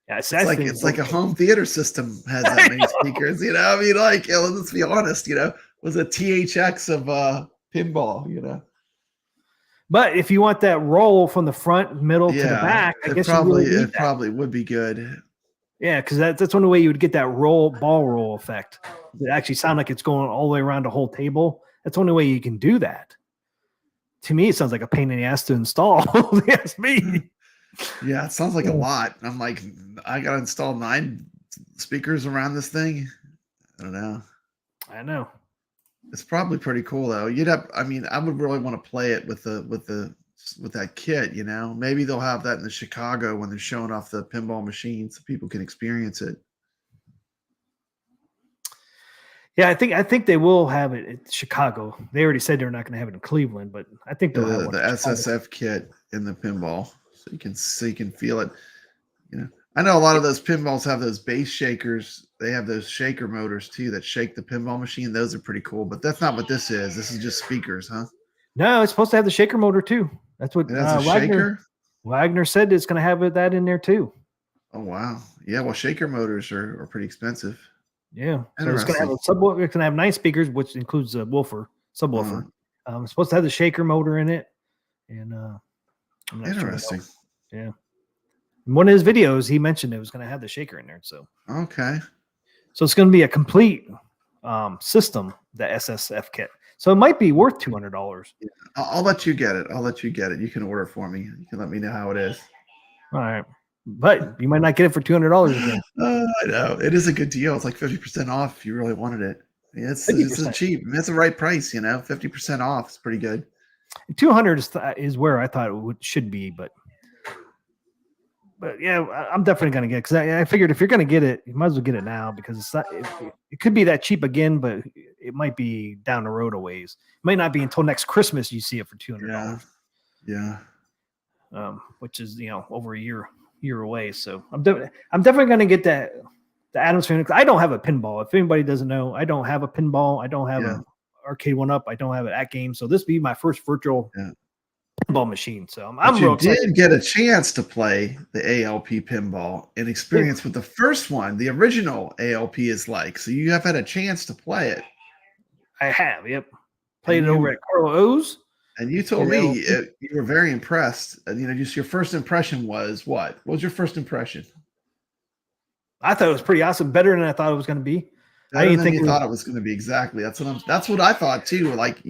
yeah, it's like a home theater system has that many speakers, you know. I mean, like, let's be honest, you know, was a THX of pinball, you know. But if you want that roll from the front, middle to the back, I guess it probably would be good. Yeah, because that's the only way you would get that ball roll effect. It actually sound like it's going all the way around the whole table. That's the only way you can do that. To me, it sounds like a pain in the ass to install. That's me. Yeah, it sounds like a lot. I'm like, I got to install 9 speakers around this thing. I don't know. I know. It's probably pretty cool though. I mean, I would really want to play it with that kit, you know. Maybe they'll have that in the Chicago when they're showing off the pinball machine so people can experience it. Yeah, I think they will have it at Chicago. They already said they're not going to have it in Cleveland, but I think they'll have the SSF kit in the pinball, so you can feel it. You know, I know a lot of those pinballs have those base shakers. They have those shaker motors too that shake the pinball machine. Those are pretty cool, but that's not what this is. This is just speakers, huh? No, it's supposed to have the shaker motor too. That's what Wagner said. It's going to have that in there too. Oh wow, yeah. Well, shaker motors are pretty expensive. Yeah, so it's going to have a subwoofer. It's going to have 9 speakers, which includes a subwoofer. It's supposed to have the shaker motor in it, and I'm not interesting. Sure. Yeah, in one of his videos, he mentioned it was going to have the shaker in there. So okay, so it's going to be a complete system, the SSF kit. So it might be worth $200. I'll let you get it. I'll let you get it. You can order it for me. You can let me know how it is. All right. But you might not get it for $200 again. I know. It is a good deal. It's like 50% off if you really wanted it. Yeah, it's 50%. cheap. It's the right price, 50% off. It's pretty good. 200 is where I thought should be, but yeah, I'm definitely going to get it because I figured if you're going to get it, you might as well get it now because it's not. It could be that cheap again, but it might be down the road a ways. It might not be until next Christmas you see it for $200. Yeah. Which is over a year away. So I'm definitely going to get the Adams Family. I don't have a pinball. If anybody doesn't know, I don't have a pinball. I don't have an arcade one up. I don't have an Atgames. So this will be my first virtual pinball machine. So I'm real excited. You did get a chance to play the ALP pinball and experience what the first one, the original ALP, is like. So you have had a chance to play it. I have. Yep. Played it over at Carlo O's. And you told me you were very impressed. Just your first impression was what? What was your first impression? I thought it was pretty awesome. Better than I thought it was going to be. I didn't think you thought it was going to be. Exactly. That's what I thought too. Like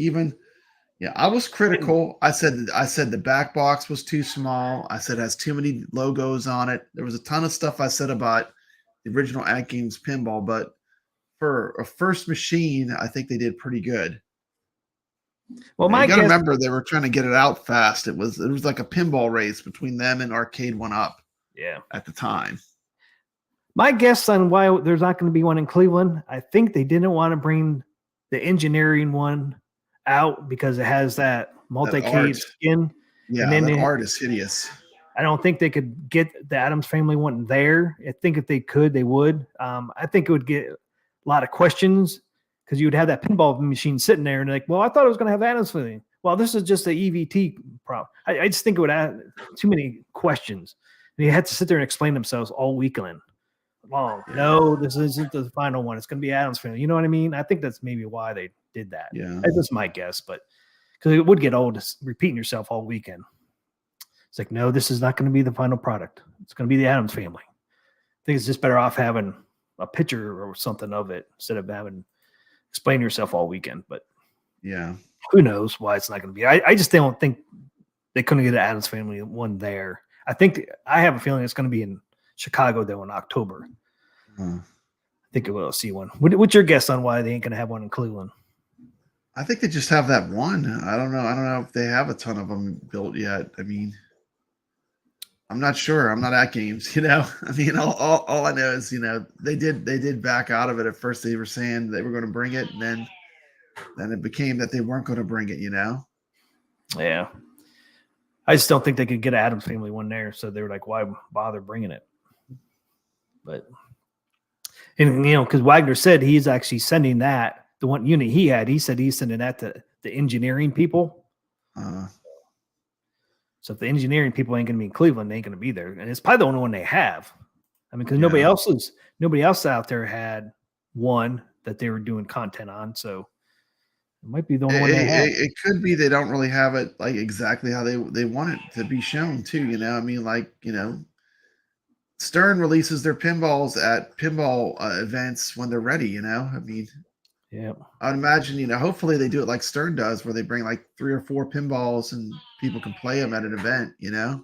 I was critical. I said the back box was too small. I said it has too many logos on it. There was a ton of stuff I said about the original Agames pinball, but for a first machine, I think they did pretty good. Well, you got to remember they were trying to get it out fast. It was like a pinball race between them and Arcade 1-Up. Yeah, at the time. My guess on why there's not going to be one in Cleveland, I think they didn't want to bring the engineering one out because it has that multi-cade skin. Yeah, and then the art is hideous. I don't think they could get the Adams Family one there. I think if they could, they would. I think it would get a lot of questions because you would have that pinball machine sitting there and like, well, I thought it was going to have Adams Family. Well, this is just the EVT problem. I just think it would add too many questions. And you had to sit there and explain themselves all weekend long. No, this isn't the final one. It's going to be Adams Family. You know what I mean? I think that's maybe why they did that. Yeah, that's my guess, but because it would get old repeating yourself all weekend. It's like, no, this is not going to be the final product. It's going to be the Adams Family. I think it's just better off having a picture or something of it instead of having explain yourself all weekend. But yeah, who knows why it's not going to be? I just don't think they couldn't get an Adams Family one there. I have a feeling it's going to be in Chicago though in October. I think we'll see one. What's your guess on why they ain't going to have one in Cleveland? I think they just have that one. I don't know if they have a ton of them built yet. I mean, I'm not sure. I'm not at games, I mean, all I know is, they did back out of it. At first they were saying they were going to bring it, and then it became that they weren't going to bring it, Yeah. I just don't think they could get an Adams Family one there. So they were like, why bother bringing it? But, because Wagner said he's actually sending that, the one unit he had, he said he's sending that to the engineering people. So if the engineering people ain't going to be in Cleveland, they ain't going to be there. And it's probably the only one they have. I mean, because nobody else out there had one that they were doing content on. So it might be the only one they have. It could be they don't really have it like exactly how they want it to be shown too. I mean, Stern releases their pinballs at pinball events when they're ready. I mean, yeah, I'd imagine, hopefully they do it like Stern does, where they bring like 3 or 4 pinballs and people can play them at an event, Yeah,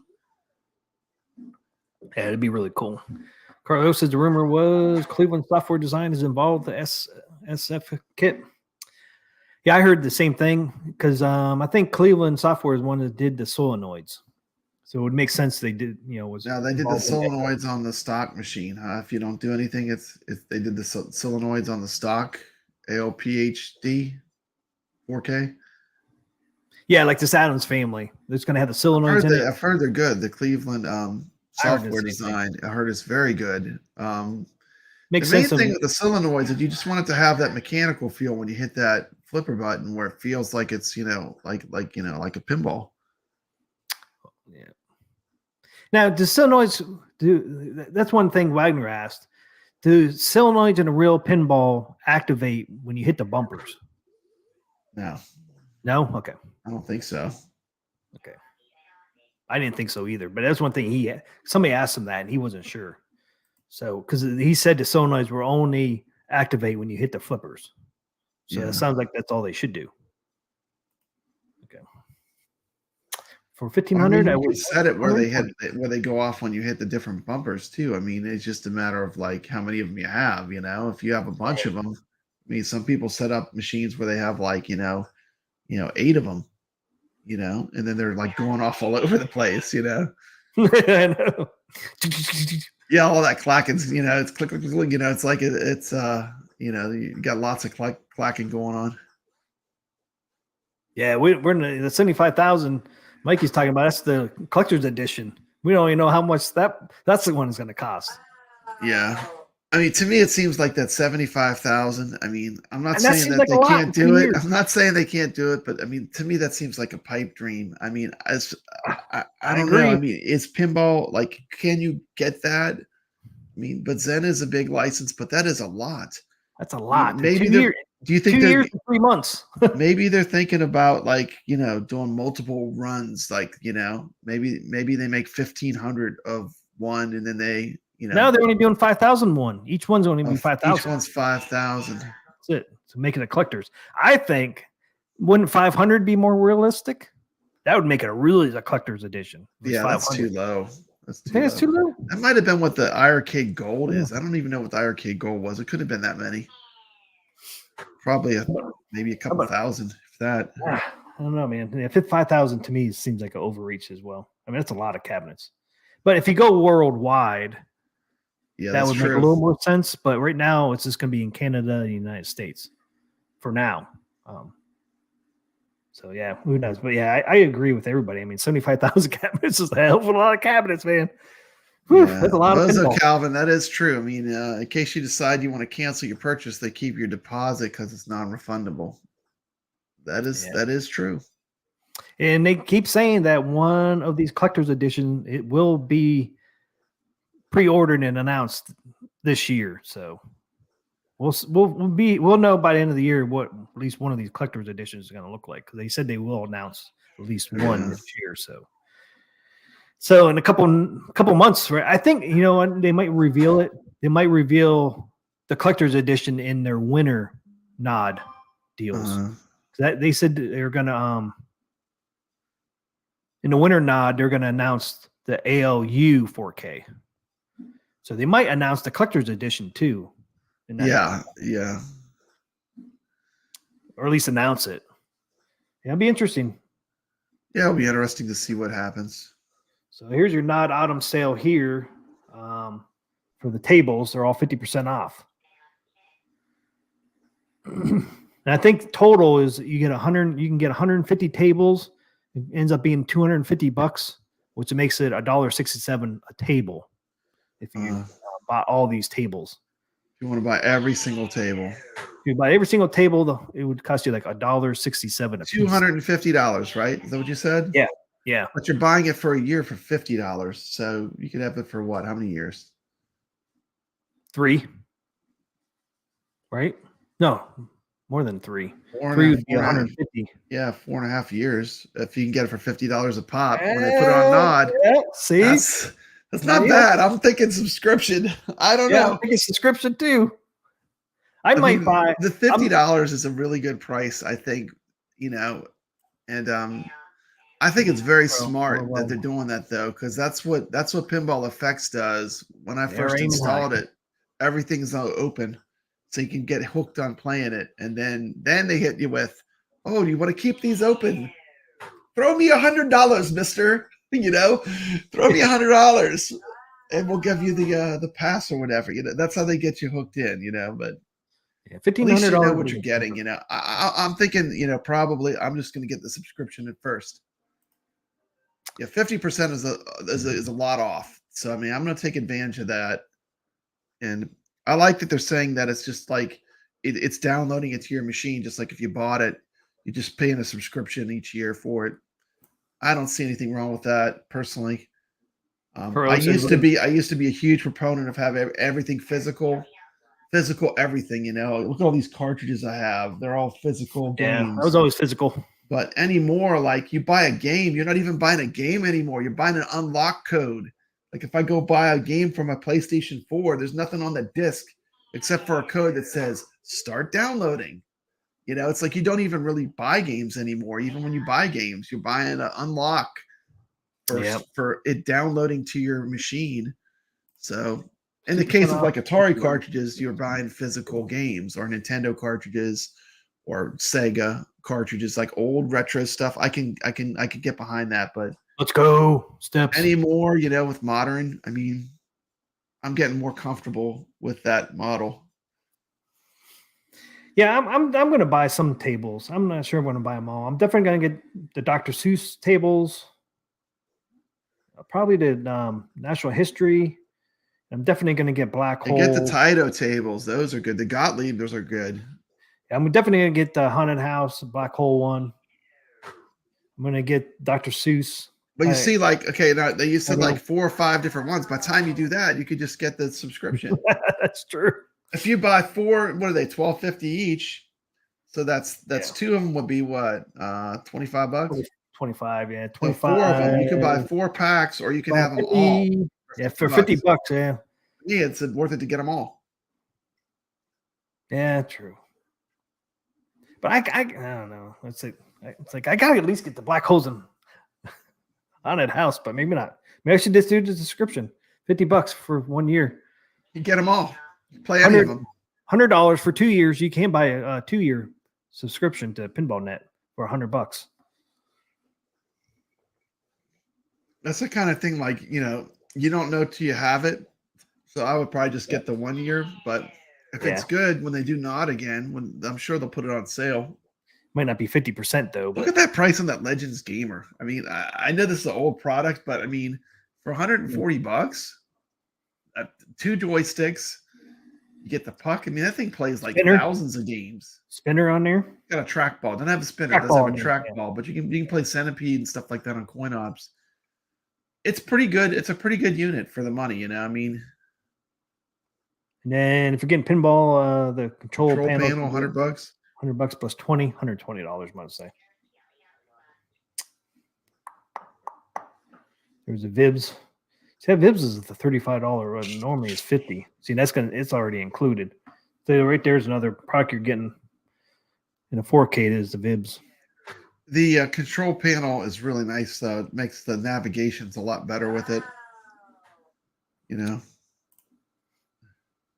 it'd be really cool. Carlos says the rumor was Cleveland Software Design is involved with the SF kit. Yeah, I heard the same thing because I think Cleveland Software is one that did the solenoids. So it would make sense they did, they did the solenoids on the stock machine. If you don't do anything, they did the solenoids on the stock AOPHD 4K. Yeah, like this Adams Family. It's going to have the solenoids in it. I've heard they're good. The Cleveland software design, I heard it's very good. Makes the main sense. Thing with the solenoids is you just want it to have that mechanical feel when you hit that flipper button, where it feels like it's like a pinball. Yeah. Now, do solenoids do? That's one thing Wagner asked. Do solenoids in a real pinball activate when you hit the bumpers? No. No? Okay. I don't think so. Okay. I didn't think so either, but that's one thing somebody asked him that and he wasn't sure. So, because he said the solenoids were only activate when you hit the flippers. So it sounds like that's all they should do. For 1,500, I you would could set it where they go off when you hit the different bumpers too. I mean, it's just a matter of like how many of them you have. You know, if you have a bunch of them, I mean, some people set up machines where they have like 8 of them. You know, and then they're like going off all over the place. You know. I know. Yeah, all that clacking. You know, it's click, click, click. You know, it's like it's you got lots of clacking going on. Yeah, we're in the 75,000 Mikey's talking about. That's the collector's edition. We don't even know how much that's the one is going to cost. Yeah. I mean, to me, it seems like that 75,000. I mean, I'm not And that saying seems that like a they lot can't in do 2 it. years. I'm not saying they can't do it, but I mean, to me, that seems like a pipe dream. I mean, I don't know. agree. I mean, is pinball like? Can you get that? I mean, but Zen is a big license, but that is a lot. That's a lot. Maybe 2 years. Do you think 2 years and 3 months? maybe they're thinking about like doing multiple runs, like maybe they make 1,500 of one, and then they Now they're only doing 5,000 one. Each one's only be 5,000. Each one's 5,000. That's it. So making it collectors. I think wouldn't 500 be more realistic? That would make it a collector's edition. Yeah, that's too low. That's You think it's too low? That might have been what the IRK Gold is. I don't even know what the IRK Gold was. It could have been that many. Probably maybe a couple thousand, if that. I don't know, man. If it's 5,000 to me, it seems like an overreach as well. I mean, that's a lot of cabinets. But if you go worldwide, that would make a little more sense. But right now, it's just going to be in Canada and the United States for now. So, yeah, who knows? But, yeah, I agree with everybody. I mean, 75,000 cabinets is a hell of a lot of cabinets, man. Whew, Yeah, that's a lot of pinball. Calvin, that is true. I mean, in case you decide you want to cancel your purchase, they keep your deposit because it's non-refundable. That is true. And they keep saying that one of these collector's edition, it will be pre-ordered and announced this year. So we'll know by the end of the year what at least one of these collector's editions is going to look like, because they said they will announce at least one this year. So in a couple months, right? I think they might reveal it. They might reveal the collector's edition in their winter nod deals. They said they're gonna in the winter nod they're gonna announce the ALU 4K. So they might announce the collector's edition too. Yeah. Or at least announce it. Yeah, it'll be interesting. Yeah, it'll be interesting to see what happens. So here's your Nod Autumn sale here for the tables. They're all 50% off. And I think total is you get 100. You can get 150 tables. It ends up being $250, which makes it $1.67 a table if you buy all these tables. If you want to buy every single table, if you buy every single table, it would cost you like $1.67 a piece. $250, right? Is that what you said? Yeah. Yeah. But you're buying it for a year for $50. So you could have it for what? How many years? 3. Right? No, more than 3. 3 would be 150. Yeah, 4.5 years. If you can get it for $50 a pop when they put it on Nod. Yeah, see? That's not bad. I'm thinking subscription. I don't know. I'm thinking subscription too. I might buy the $50 is a really good price, I think, and I think it's very smart that they're doing that though, because that's what Pinball Effects does. When I first installed it, everything's now open, so you can get hooked on playing it, and then they hit you with, "Oh, do you want to keep these open? Throw me $100, Mister. Throw me $100, and we'll give you the pass or whatever." That's how they get you hooked in. But $1,500. At least you know what you're getting. I'm thinking, probably I'm just going to get the subscription at first. Yeah, 50% is a lot off. So I mean, I'm going to take advantage of that. And I like that they're saying that it's just like it's downloading it to your machine, just like if you bought it, you're just paying a subscription each year for it. I don't see anything wrong with that personally. I used to be a huge proponent of having everything physical everything. Look at all these cartridges I have. They're all physical games. Yeah, I was always physical. But anymore, like you buy a game, you're not even buying a game anymore. You're buying an unlock code. Like if I go buy a game for my PlayStation 4, there's nothing on the disc except for a code that says start downloading. It's like you don't even really buy games anymore. Even when you buy games, you're buying an unlock for it downloading to your machine. So in the case of like Atari cartridges, you're buying physical games, or Nintendo cartridges, or Sega cartridges, like old retro stuff. I can get behind that, but let's go steps anymore. With modern, I mean, I'm getting more comfortable with that model. Yeah, I'm going to buy some tables. I'm not sure I'm going to buy them all. I'm definitely going to get the Dr. Seuss tables. Probably the National History. I'm definitely going to get Black Hole. Get the Taito tables. Those are good. The Gottlieb, those are good. Yeah, I'm definitely going to get the Haunted House, the Black Hole one. I'm going to get Dr. Seuss. But you see, like, okay, now you said like 4 or 5 different ones. By the time you do that, you could just get the subscription. That's true. If you buy 4, what are they? $12.50 each. So that's 2 of them would be what? $25. 25, yeah, 25. 4 of them. You can buy 4 packs, or you can have them all. Yeah, for $50, yeah. Yeah, it's worth it to get them all. Yeah, true. But I don't know. It's like I gotta at least get the Black Holes in Haunted House, but maybe not. Maybe I should just do the subscription. $50 for 1 year. You get them all. You play any of them. $100 for 2 years. You can buy a 2-year subscription to Pinball Net for $100. That's the kind of thing, like, you don't know till you have it. So I would probably just get the 1 year, but if it's good, when they do not again, I'm sure they'll put it on sale. Might not be 50% though. Look at that price on that Legends Gamer. I mean, I know this is an old product, but I mean, for $140, 2 joysticks, you get the puck. I mean, that thing plays like thousands of games. Spinner on there. Got a trackball. Doesn't have a spinner. Doesn't have a trackball, but you can play Centipede and stuff like that on coin ops. It's pretty good. It's a pretty good unit for the money, I mean. And then if you're getting pinball, the control panel $100. $100 plus $120, I must say. There's a Vibs. See, that Vibs is the $35. Normally it's $50. See, it's already included. So right there's another product you're getting in a 4K is the Vibs. The control panel is really nice, though. It makes the navigations a lot better with it.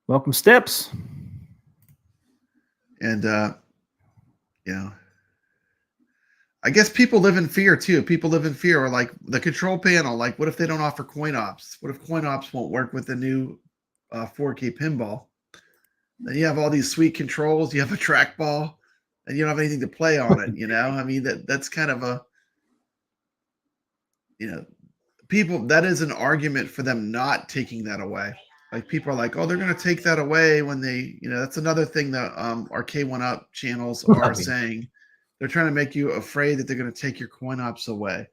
Welcome steps. And I guess people live in fear too. People live in fear, or like the control panel. Like, what if they don't offer coin ops? What if coin ops won't work with the new 4K pinball? Then you have all these sweet controls. You have a trackball, and you don't have anything to play on it. I mean, that's kind of a, people. That is an argument for them not taking that away. Like, people are like, oh, they're going to take that away when they, that's another thing that RK1UP channels are saying. They're trying to make you afraid that they're going to take your coin ops away.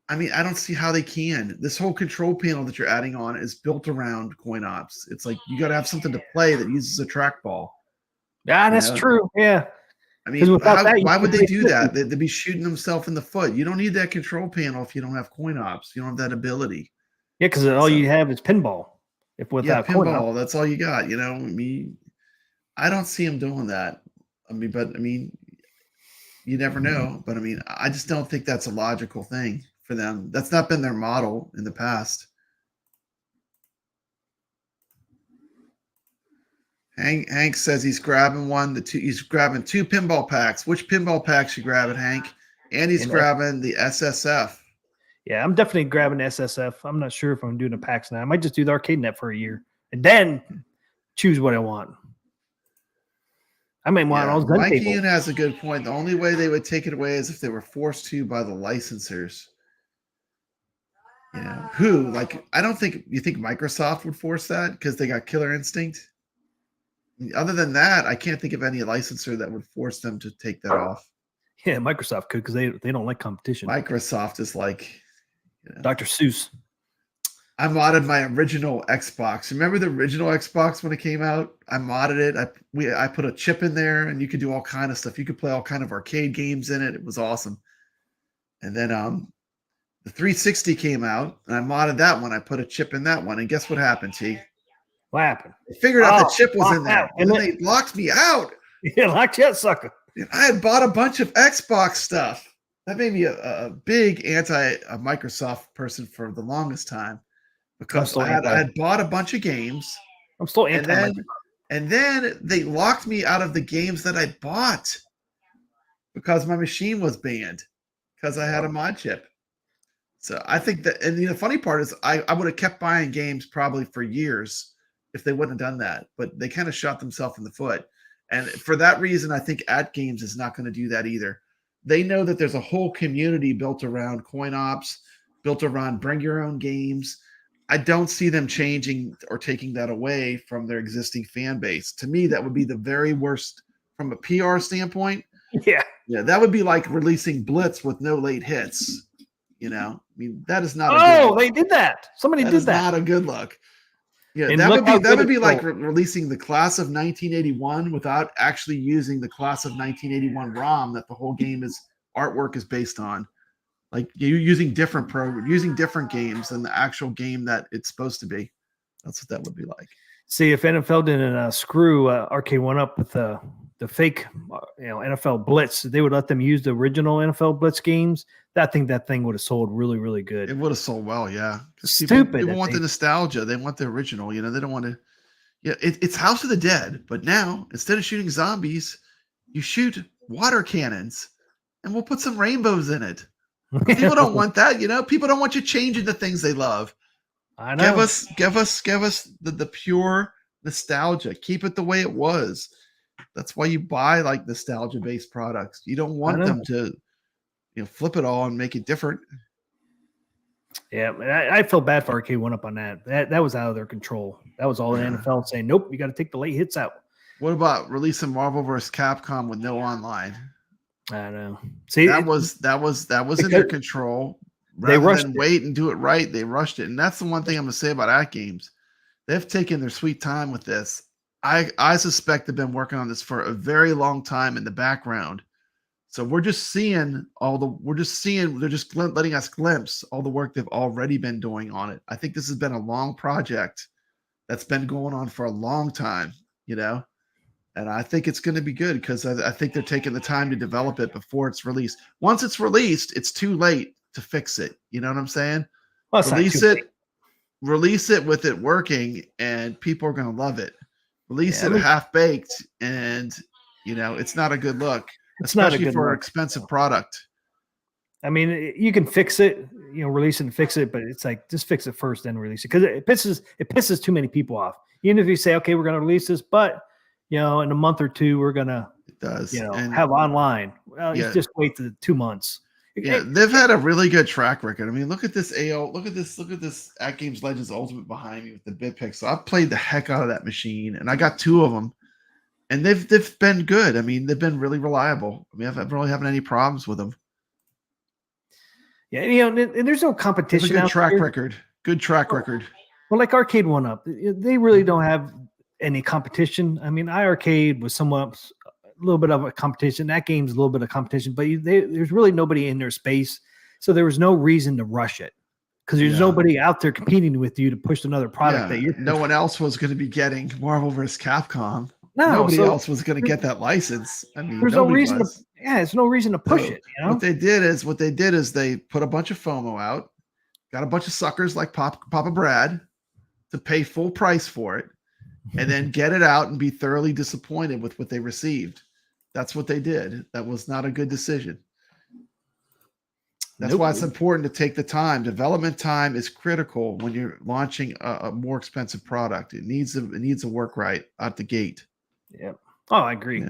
I mean, I don't see how they can. This whole control panel that you're adding on is built around coin ops. It's like you got to have something to play that uses a trackball. Yeah, that's true. Yeah. I mean, why would they do that? They'd be shooting themselves in the foot. You don't need that control panel if you don't have coin ops. You don't have that ability. Yeah, because all you have is pinball. If without pinball, that's all you got. I mean, I don't see them doing that. But you never know. But I mean, I just don't think that's a logical thing for them. That's not been their model in the past. Hank says he's grabbing he's grabbing 2 pinball packs. Which pinball packs you grabbing, Hank? And he's grabbing the SSF. Yeah, I'm definitely grabbing the SSF. I'm not sure if I'm doing the packs now. I might just do the arcade net for a year and then choose what I want. I might want all gun Mikey tables. has a good point. The only way they would take it away is if they were forced to by the licensors. Who? Like, I don't think you think Microsoft would force that because they got Killer Instinct. Other than that, I can't think of any licensor that would force them to take that off. Yeah, Microsoft could because they don't like competition. Microsoft is like Dr. Seuss. I modded my original Xbox. Remember the original Xbox when it came out? I modded it. I put a chip in there, and you could do all kind of stuff. You could play all kind of arcade games in it. It was awesome. And then the 360 came out, and I modded that one. I put a chip in that one, and guess what happened, T? What happened? They figured out the chip was in there, and then they locked me out. Yeah, locked you out, sucker. I had bought a bunch of Xbox stuff. that made me a big anti-Microsoft person for the longest time because still I had bought a bunch of games. I'm still And anti-Microsoft. then they locked me out of the games that I bought because my machine was banned because I had a mod chip. So I think that, and the funny part is I would have kept buying games probably for years if they wouldn't have done that, but they kind of shot themselves in the foot. And for that reason, I think Atgames is not going to do that either. They know that there's a whole community built around coin ops, built around bring your own games. I don't see them changing or taking that away from their existing fan base. To me, that would be the very worst from a PR standpoint. Yeah. Yeah, that would be like releasing Blitz with no late hits. You know, I mean, that is not. They did that. Somebody did that. Not a good look. Yeah, And that would be like releasing the class of 1981 without actually using the class of 1981 ROM that the whole game is artwork is based on. Like you're using different games than the actual game that it's supposed to be. That's what that would be like. See, if NFL didn't screw RK1 up with the fake, NFL Blitz, they would let them use the original NFL Blitz games. I think that thing would have sold really, really good. It would have sold well, yeah. Stupid. People want the nostalgia. They want the original. You know, they don't want to. Yeah, it's House of the Dead, but now instead of shooting zombies, you shoot water cannons, and we'll put some rainbows in it. People don't want that, you know. People don't want you changing the things they love. I know. Give us the pure nostalgia. Keep it the way it was. That's why you buy like nostalgia based products. You don't want them to, flip it all and make it different. Yeah, I feel bad for RK1 up on that. That was out of their control. That was all the NFL saying, nope, you got to take the late hits out. What about releasing Marvel vs. Capcom with no online? I know. See, that was in their control. Rather they rushed than wait and do it right, they rushed it. And that's the one thing I'm going to say about Atgames. They've taken their sweet time with this. I suspect they've been working on this for a very long time in the background. So we're just seeing they're just letting us glimpse all the work they've already been doing on it. I think this has been a long project that's been going on for a long time, and I think it's going to be good because I think they're taking the time to develop it before it's released. Once it's released, it's too late to fix it. You know what I'm saying? Well, release it with it working, and people are going to love it. Release it half baked, and it's not a good look. It's not a good for look. An expensive product. I mean, you can fix it, release it and fix it, but it's like just fix it first, then release it because it pisses too many people off. Even if you say, okay, we're going to release this, but in a month or two we're going to have online. Well, you just wait the 2 months. Yeah, they've had a really good track record. I mean, look at this look at this Atgames Legends Ultimate behind me with the bit pick. So I've played the heck out of that machine, and I got 2 of them. And they've been good. I mean, they've been really reliable. I mean, I've really haven't any problems with them. Yeah, and there's no competition. Good track record. Good track record. Well, like Arcade 1-Up, they really don't have any competition. I mean, iArcade was somewhat a little bit of a competition. That game's a little bit of competition, but there's really nobody in their space, so there was no reason to rush it because there's nobody out there competing with you to push another product that no one else was going to be getting Marvel vs. Capcom. No, nobody else was going to get that license. I mean, there's no reason there's no reason to push it. What they did is they put a bunch of FOMO out, got a bunch of suckers like Papa Brad to pay full price for it, and then get it out and be thoroughly disappointed with what they received. That's what they did. That was not a good decision. That's why it's important to take the time. Development time is critical when you're launching a more expensive product. It needs to work right out the gate. Yeah. Oh, I agree.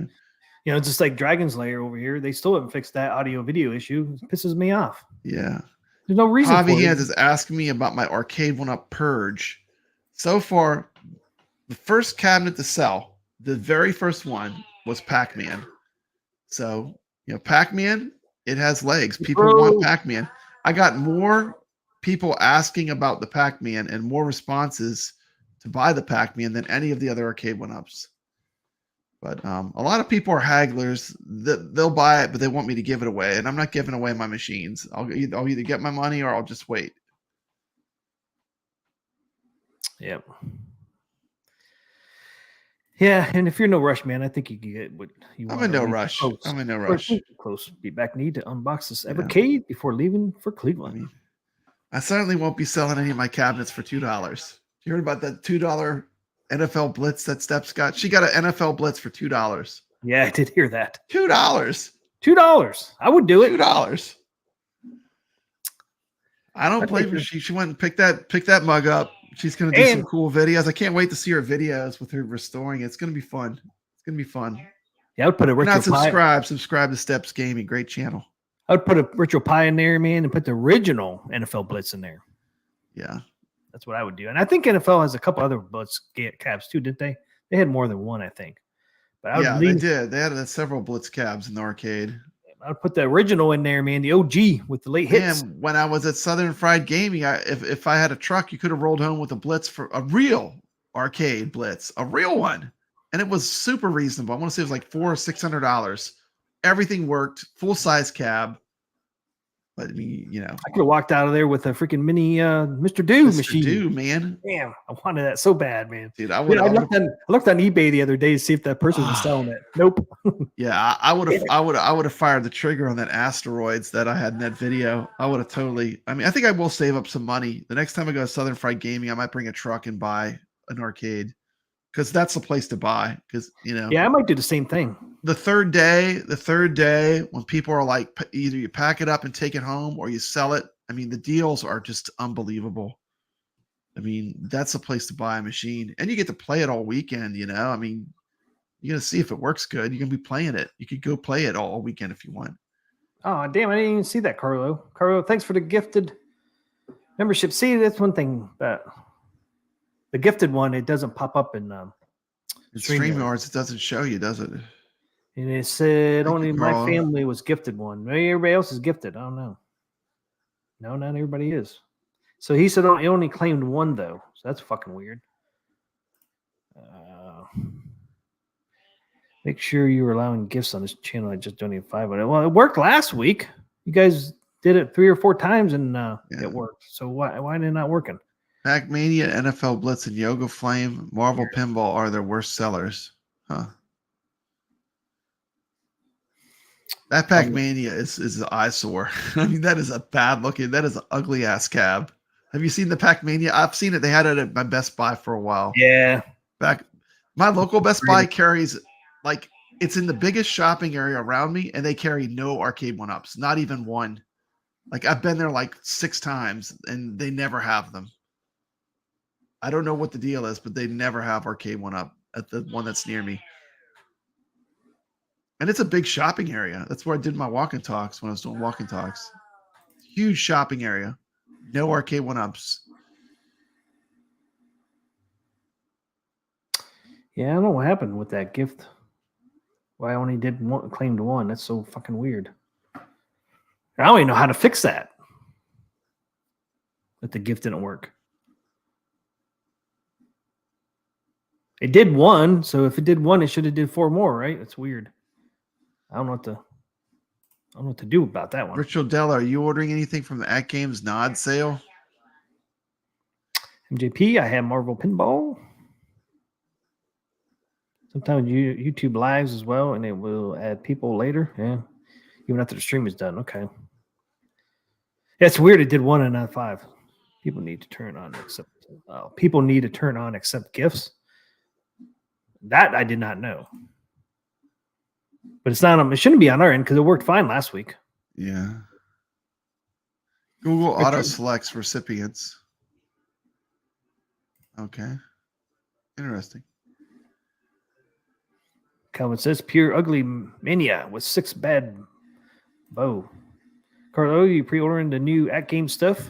Yeah. Just like Dragon's Lair over here, they still haven't fixed that audio video issue. It pisses me off. Yeah. There's no reason Javi for it. Hands is asking me about my Arcade 1-Up Purge. So far, the first cabinet to sell, the very first one, was Pac-Man. So, Pac-Man, it has legs. People want Pac-Man. I got more people asking about the Pac-Man and more responses to buy the Pac-Man than any of the other Arcade 1-Ups. But a lot of people are hagglers. They'll buy it, but they want me to give it away, and I'm not giving away my machines. I'll either get my money or I'll just wait. Yep. Yeah, and if you're in no rush, man, I think you can get what you want. I'm in no rush. I'm in no rush. Close. Be back. Need to unbox this Evercade before leaving for I Cleveland. mean, I certainly won't be selling any of my cabinets for $2. You heard about that $2 NFL Blitz that Steps got? She got an NFL Blitz for $2. Yeah, I did hear that. $2. $2. I would do it. $2. I don't blame her. She went and picked that mug up. She's gonna do some cool videos. I can't wait to see her videos with her restoring it. It's gonna be fun. It's gonna be fun. Yeah, I would put a Retro subscribe to Steps Gaming. Great channel. I would put a Retro Pie in there, man, and put the original NFL Blitz in there. Yeah. That's what I would do. And I think NFL has a couple other Blitz cabs too, didn't they? They had more than one, I think. But they did. They had several Blitz cabs in the arcade. I would put the original in there, man, the OG with the late hits. And when I was at Southern Fried Gaming, if I had a truck, you could have rolled home with a Blitz for a real arcade Blitz, a real one. And it was super reasonable. I want to say it was like $400 or $600. Everything worked, full size cab. But I mean, you know, I could have walked out of there with a freaking mini Mr. Do machine. Do, man. Damn, I wanted that so bad, man. Dude, I looked on eBay the other day to see if that person was selling it. Nope. Yeah, I would have fired the trigger on that asteroids that I had in that video. I would have totally. I mean, I think I will save up some money. The next time I go to Southern Fried Gaming, I might bring a truck and buy an arcade because that's the place to buy. Because you know. Yeah, I might do the same thing. The third day, when people are like, either you pack it up and take it home or you sell it. I mean, the deals are just unbelievable. I mean, that's a place to buy a machine, and you get to play it all weekend. You know, I mean, you're gonna see if it works good. You're gonna be playing it. You could go play it all weekend if you want. Oh, damn! I didn't even see that, Carlo. Carlo, thanks for the gifted membership. See, that's one thing that the gifted one, it doesn't pop up in StreamYards. It doesn't show you, does it? And it said only my family was gifted one. Maybe everybody else is gifted. I don't know. No, not everybody is. So he said he only claimed one, though. So that's fucking weird. Make sure you are allowing gifts on this channel. I just donated $5. Well, it worked last week. You guys did it 3 or 4 times, and it worked. So why did it not working? Pac-Mania, NFL Blitz, and Yoga Flame, Marvel Pinball are their worst sellers. Huh. That Pac-Mania is an eyesore. I mean, that is a bad looking. That is an ugly ass cab. Have you seen the Pac-Mania? I've seen it. They had it at my Best Buy for a while. Yeah. My local Best Buy carries, like, it's in the biggest shopping area around me, and they carry no arcade one-ups. Not even one. Like, I've been there like 6 times, and they never have them. I don't know what the deal is, but they never have arcade one-up at the one that's near me. And it's a big shopping area. That's where I did my walk and talks when I was doing walk and talks. Huge shopping area. No arcade one-ups. Yeah, I don't know what happened with that gift. Why I only did one, claimed one. That's so fucking weird. I don't even know how to fix that. That the gift didn't work. It did one, so if it did one, it should have did 4 more, right? It's weird. I don't know what to do about that one. Rich Odell, are you ordering anything from the Atgames Nod sale? MJP, I have Marvel Pinball. Sometimes YouTube lives as well, and it will add people later. Yeah, even after the stream is done. Okay. Yeah, it's weird. It did 1 and not 5. People need to turn on accept gifts. That I did not know. But it's not. It shouldn't be on our end because it worked fine last week. Yeah. Google auto selects recipients. Okay. Interesting. Calvin says pure ugly mania with 6 bad bow. Carlo, you pre-ordering the new Atgames stuff?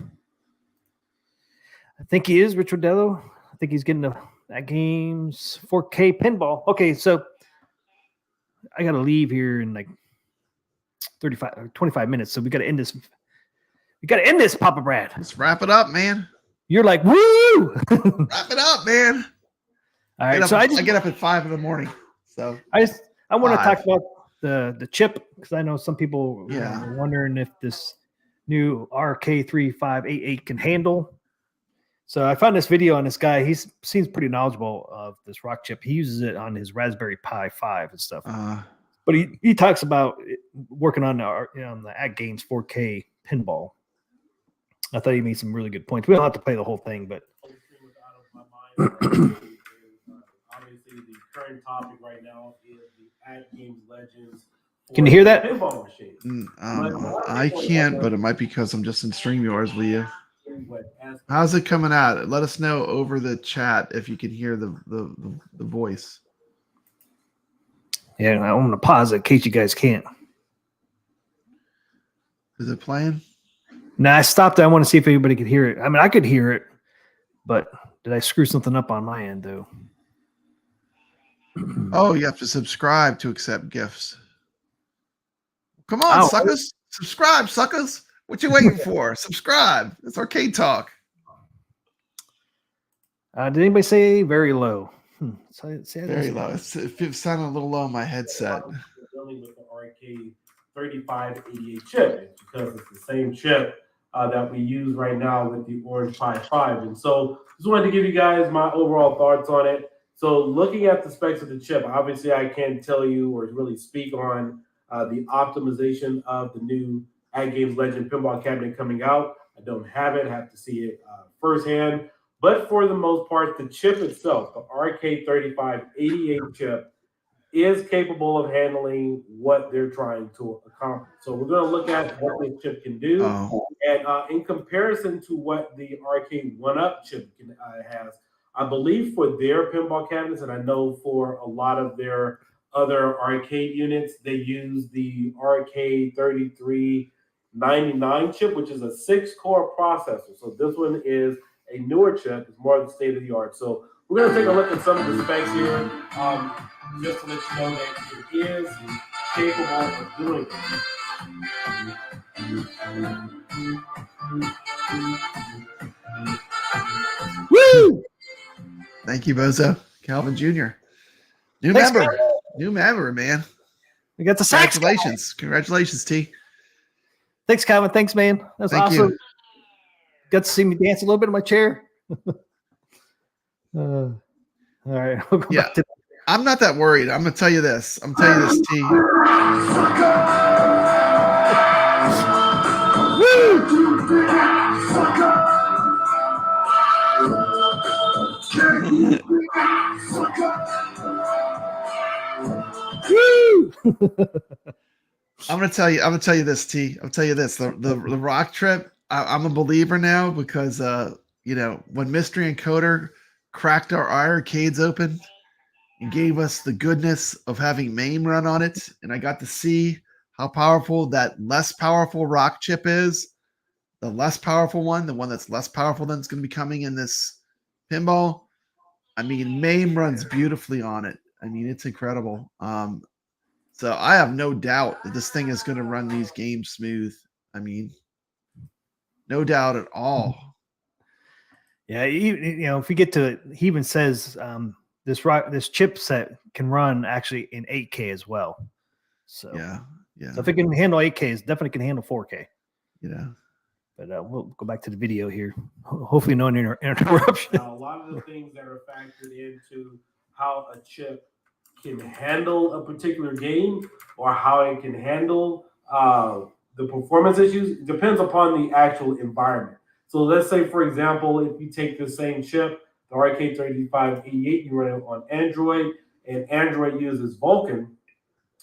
I think he is, Rich Rodello. I think he's getting the Atgames 4K pinball. Okay, so I got to leave here in like 25 minutes. So we got to end this. We got to end this, Papa Brad. Let's wrap it up, man. You're like, woo! Wrap it up, man. All right. So I get up at 5 in the morning. So I want to talk about the chip because I know some people are wondering if this new RK3588 can handle. So I found this video on this guy. He seems pretty knowledgeable of this rock chip. He uses it on his Raspberry Pi 5 and stuff. But he talks about working on the Atgames 4K pinball. I thought he made some really good points. We don't have to play the whole thing, but obviously the current topic right now is the Atgames Legends. Can you hear that? Pinball machine. I can't, but it might be because I'm just in StreamYards with you. How's it coming out? Let us know over the chat if you can hear the voice. Yeah, I'm going to pause it in case you guys can't. Is it playing? No, I stopped. I want to see if anybody could hear it. I mean, I could hear it, but did I screw something up on my end, though? Oh, you have to subscribe to accept gifts. Come on, suckers. Subscribe, suckers. What you waiting for? Subscribe. It's Arcade Talk. Did anybody say very low? Very low. It sounded a little low on my headset. Dealing with the RK3588 chip because it's the same chip that we use right now with the Orange Pi 5. And so just wanted to give you guys my overall thoughts on it. So looking at the specs of the chip, obviously I can't tell you or really speak on the optimization of the new Agames Legend pinball cabinet coming out. I don't have it. I have to see it firsthand. But for the most part, the chip itself, the RK3588 chip, is capable of handling what they're trying to accomplish. So we're going to look at what this chip can do. And in comparison to what the RK1UP chip has, I believe for their pinball cabinets, and I know for a lot of their other arcade units, they use the RK3399 chip, which is a 6-core processor. So this one is a newer chip. It's more of the state of the art. So we're going to take a look at some of the specs here, just to let you know that it is capable of doing it. Woo! Thank you, Bozo. Calvin Jr. New member, man. We got the sax. Congratulations, T. Thanks, Calvin. Thanks, man. That's awesome. Got to see me dance a little bit in my chair. All right. We'll go back to I'm not that worried. I'm gonna tell you this. T. I'm gonna tell you this, T. I'll tell you this. The rock trip, I'm a believer now because when Mystery and Coder cracked our arcades open and gave us the goodness of having MAME run on it, and I got to see how powerful that less powerful rock chip is, the less powerful one, the one that's less powerful than it's going to be coming in this pinball. I mean, MAME runs beautifully on it. I mean, it's incredible. So I have no doubt that this thing is going to run these games smooth. I mean, no doubt at all. Yeah, if we get to it, he even says this chipset can run actually in 8K as well. So yeah. So if it can handle 8K, it definitely can handle 4K. Yeah. But we'll go back to the video here. Hopefully, no interruption. Now, a lot of the things that are factored into how a chip can handle a particular game or how it can handle the performance issues depends upon the actual environment. So let's say, for example, if you take the same chip, the RK3588, you run it on Android, and Android uses Vulkan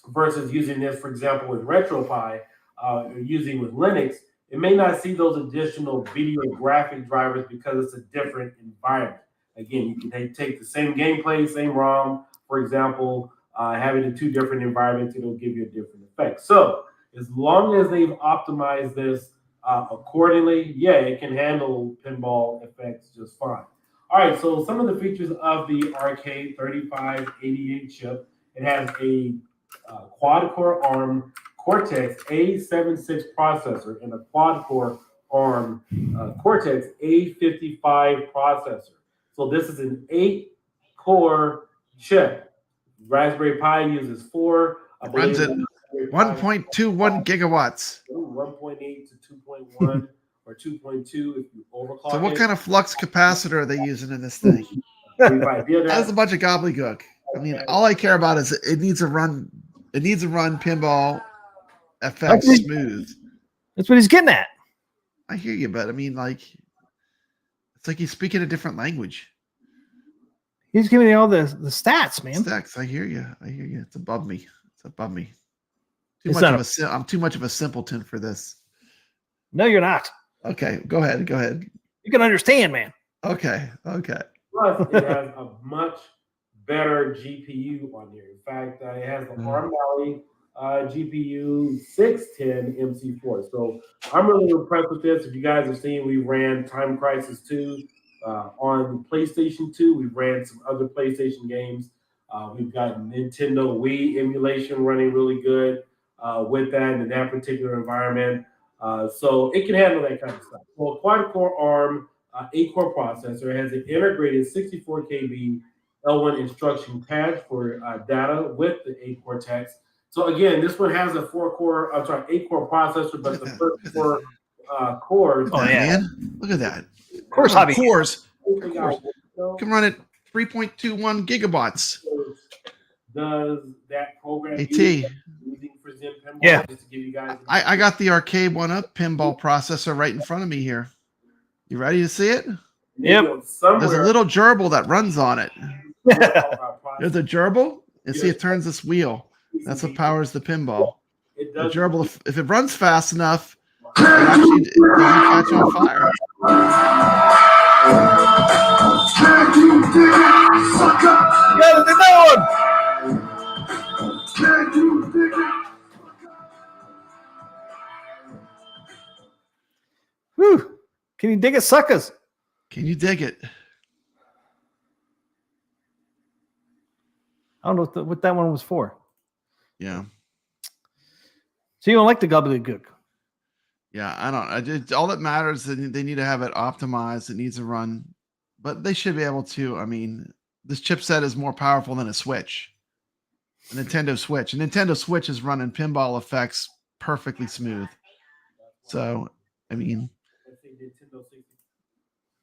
versus using this, for example, with RetroPie, or using with Linux, it may not see those additional video graphic drivers because it's a different environment. Again, you can take the same gameplay, same ROM, for example, have it in 2 different environments, it'll give you a different effect. So as long as they've optimized this accordingly, yeah, it can handle pinball effects just fine. All right, so some of the features of the RK3588 chip, it has a quad-core ARM Cortex A76 processor and a quad-core ARM Cortex A55 processor. So this is an 8-core chip. Raspberry Pi uses 4. Runs at 1.21 gigawatts. 1.8 to 2.1 or 2.2 if you overclock. So what it. kind of flux capacitor are they using in this thing? We've ideated That's a that. bunch of gobbledygook. I mean, all I care about is it needs to run. It needs to run pinball FX smooth. That's what he's getting at. I hear you, but I mean, like, it's like he's speaking a different language. He's giving you all the stats, man. Stacks, I hear you. I hear you. It's above me. It's above me. I'm too much of a simpleton for this. No, you're not. Okay, go ahead. Go ahead. You can understand, man. Okay. Okay. Plus, it has a much better GPU on here. In fact, it has the ARM Valley GPU 610 MC4. So I'm really impressed with this. If you guys have seen, we ran Time Crisis 2 on PlayStation 2. We ran some other PlayStation games. We've got Nintendo Wii emulation running really good with that in that particular environment. So it can handle that kind of stuff. Well, a quad-core ARM 8-core processor. It has an integrated 64 KB L1 instruction pad for data with the 8-core text. So again, this one has a 8-core processor, but the first 4 cores. Oh yeah, man. Look at that. Of course, hobby cores. Can run at 3.21 gigabytes. Does that program AT. using for Zen Pinball? Yeah. Just to give you guys I got the arcade 1-up pinball processor right in front of me here. You ready to see it? Yep. There's a little gerbil that runs on it. There's a gerbil, and see it turns this wheel. That's what powers the pinball. The gerbil, if it runs fast enough, it actually doesn't catch on fire. Whew. Can you dig it, suckers? Can you dig it? I don't know what that one was for. Yeah. So you don't like the gobbledygook? Yeah, I don't. All that matters is they need to have it optimized. It needs to run, but they should be able to. I mean, this chipset is more powerful than a Switch, a Nintendo Switch. A Nintendo Switch is running pinball effects perfectly smooth. So, I mean,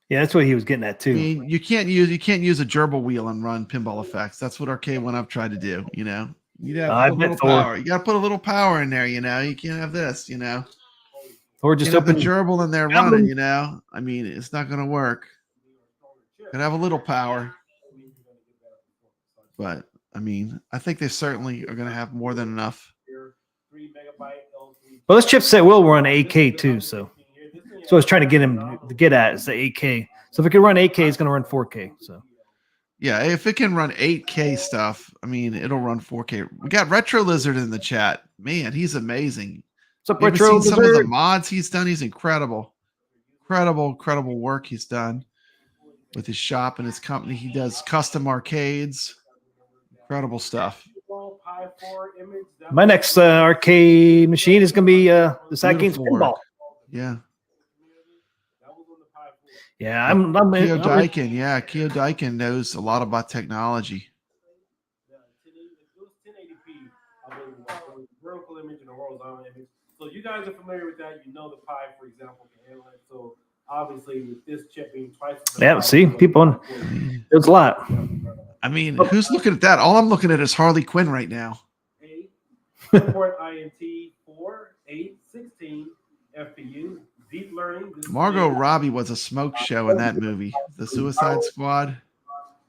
yeah, that's what he was getting at too. I mean, you can't use a gerbil wheel and run pinball effects. That's what Arcade 1-up tried to do. You know, you got a little power. You got to put a little power in there. You know, you can't have this. You know. Or just open the gerbil in there running, you know. I mean, it's not going to work. Could have a little power, but I mean, I think they certainly are going to have more than enough. Well, this chipset will run 8K too, so I was trying to get him to get at is the 8K. So if it can run 8K, it's going to run 4K. So yeah, if it can run 8K stuff, I mean, it'll run 4K. We got Retro Lizard in the chat. Man, he's amazing. What's up, Retro Lizard? Some of the mods he's done, he's incredible. Incredible work he's done with his shop and his company. He does custom arcades. Incredible stuff. My next arcade machine is going to be this Agames Pinball. Yeah. Yeah, I'm Keo Daikin. Yeah, Keo Daikin knows a lot about technology. Vertical image and a horizontal image. So you guys are familiar with that. You know the Pi, for example, can handle it. So obviously with this chip being twice as yeah, see, people, there's a lot. I mean, who's looking at that? All I'm looking at is Harley Quinn right now. Support INT 4, 8, 16 FPU, deep learning. Margot Robbie was a smoke show in that movie, The Suicide Squad.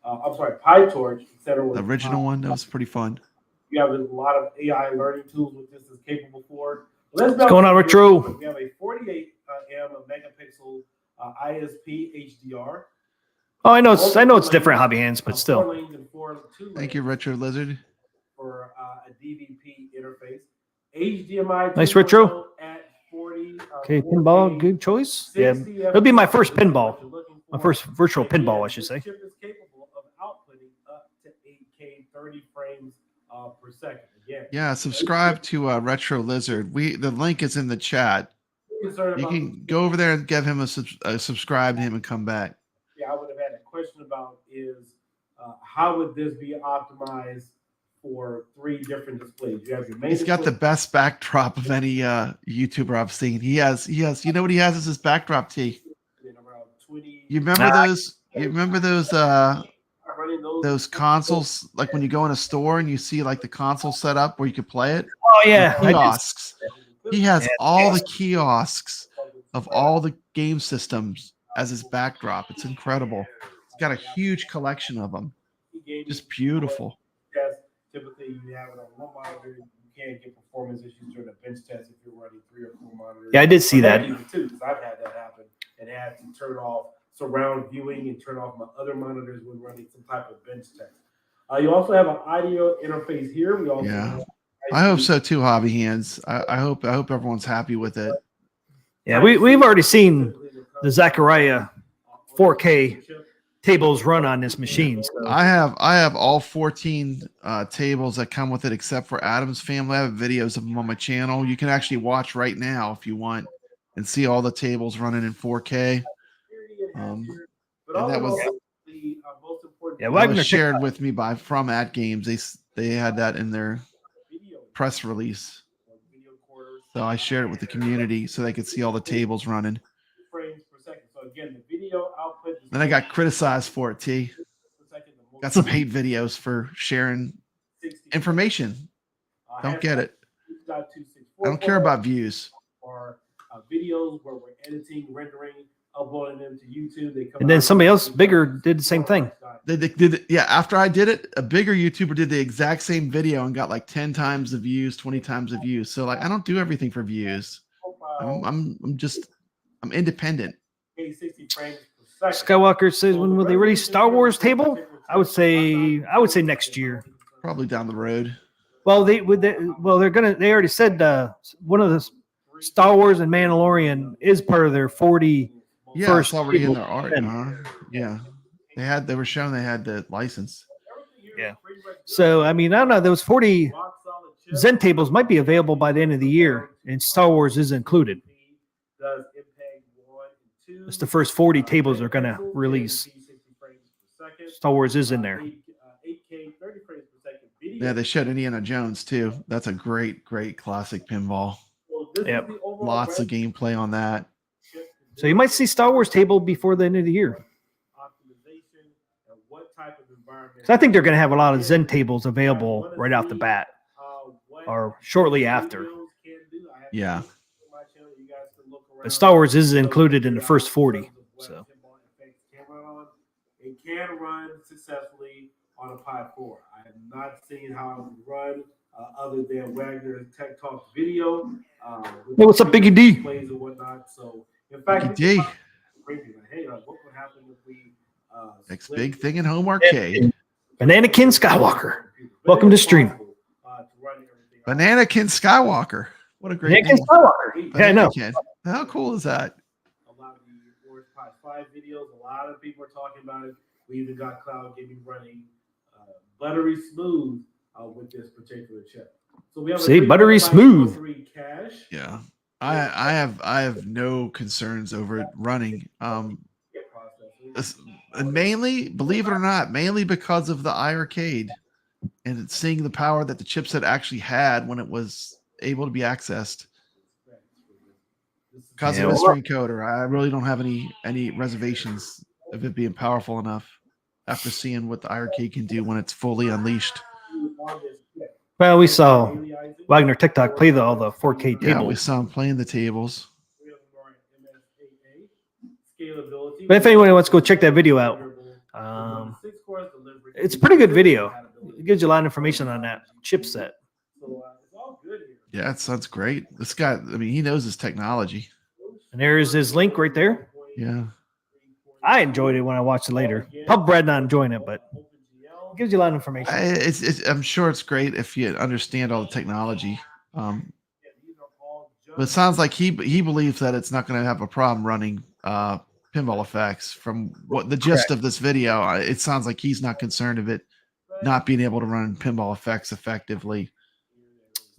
I'm sorry, PyTorch, etc. The original one, that was pretty fun. You have a lot of AI learning tools with this is capable for. What's going on, Retro? We have a 48 M megapixel ISP HDR. Oh, I know it's different, hobby hands, but still. Thank you, Retro Lizard. For a DVP interface. HDMI. Nice Retro. At 40. Okay, pinball, good choice. Yeah, it'll be my first pinball. My first virtual pinball, I should say. The chip is capable of outputting up to 8K 30 frames per second. Again. Yeah, subscribe to Retro Lizard. The link is in the chat. You can go over there and give him a subscribe to him and come back. Yeah, I would have had a question about is how would this be optimized for 3 different displays. You have your main. He's got the best backdrop of any YouTuber I've seen. He has. You know what he has as his backdrop, T? Around 20. You remember those? You remember those consoles, like when you go in a store and you see like the console set up where you could play it? Oh yeah, The kiosks. He has Yeah. all the kiosks of all the game systems as his backdrop. It's incredible. He's got a huge collection of them. Just beautiful. Yes, typically you have it on one monitor. You can't get performance issues during a bench test if you're running 3 or 4 monitors. Yeah, I did see that. Too, because I've had that happen and had to turn off surround viewing and turn off my other monitors when running some type of bench test. You also have an audio interface here. We also have I hope so too, Hobby Hands. I hope everyone's happy with it. Yeah, we've already seen the Zachariah 4K tables run on this machine. So. I have all 14 tables that come with it except for Adam's family. I have videos of them on my channel. You can actually watch right now if you want and see all the tables running in 4K. And that was Wagner shared with me from Atgames. They had that in their press release. So I shared it with the community so they could see all the tables running. Frames per second. So again, the video output. Then I got criticized for it, T. Got some hate videos for sharing information. Don't get it. I don't care about views. Or videos where we're editing, rendering, uploading them to YouTube. They come and then somebody else bigger did the same thing. They did it. Yeah, after I did it, a bigger YouTuber did the exact same video and got like 10 times the views, 20 times the views. So like, I don't do everything for views. I'm independent. 60 frames per second. Skywalker says, when will they release Star Wars table? I would say next year. Probably down the road. Well, they already said one of the Star Wars and Mandalorian is part of their 40. Yeah, first it's already in table. their art. Yeah, they were showing they had the license. Yeah. So I mean, I don't know. Those 40 Zen tables might be available by the end of the year, and Star Wars is included. It's the first 40 tables they're going to release. Star Wars is in there. Yeah, they showed Indiana Jones too. That's a great classic pinball. Yep. Lots of gameplay on that. So you might see Star Wars table before the end of the year. So I think they're going to have a lot of Zen tables available right off the bat or shortly after. Yeah. But Star Wars is included in the first 40. So it can run successfully on a Pi 4. I have not seen how it would run other than Wagner Tech Talk video. Hey, what's up, Biggie D? Plays and whatnot. So in fact, Biggie D. Hey, what would happen if we Next big thing in home arcade. Bananakin Skywalker. Welcome to stream. Bananakin Skywalker. What a great Bananakin name. Skywalker. Yeah, I know. Bananakin. How cool is that? A lot of the Wars Pi 5 videos, a lot of people are talking about it. We even got Cloud Gaming running buttery smooth with this particular chip. So we have buttery smooth. Cache. Yeah. I have no concerns over it running. And mainly, believe it or not, mainly because of the iArcade and seeing the power that the chipset actually had when it was able to be accessed. Because of mystery encoder, I really don't have any reservations of it being powerful enough after seeing what the iArcade can do when it's fully unleashed. Well, we saw Wagner TikTok play all the 4K tables. Yeah, we saw him playing the tables. But if anyone wants to go check that video out, it's a pretty good video. It gives you a lot of information on that chipset. Yeah, it sounds great. This guy, I mean, he knows his technology. And there's his link right there. Yeah. I enjoyed it when I watched it later. Pub Brad not enjoying it, but it gives you a lot of information. I'm sure it's great if you understand all the technology. But it sounds like he believes that it's not going to have a problem running pinball effects. From what the gist of this video, it sounds like he's not concerned of it not being able to run pinball effects effectively.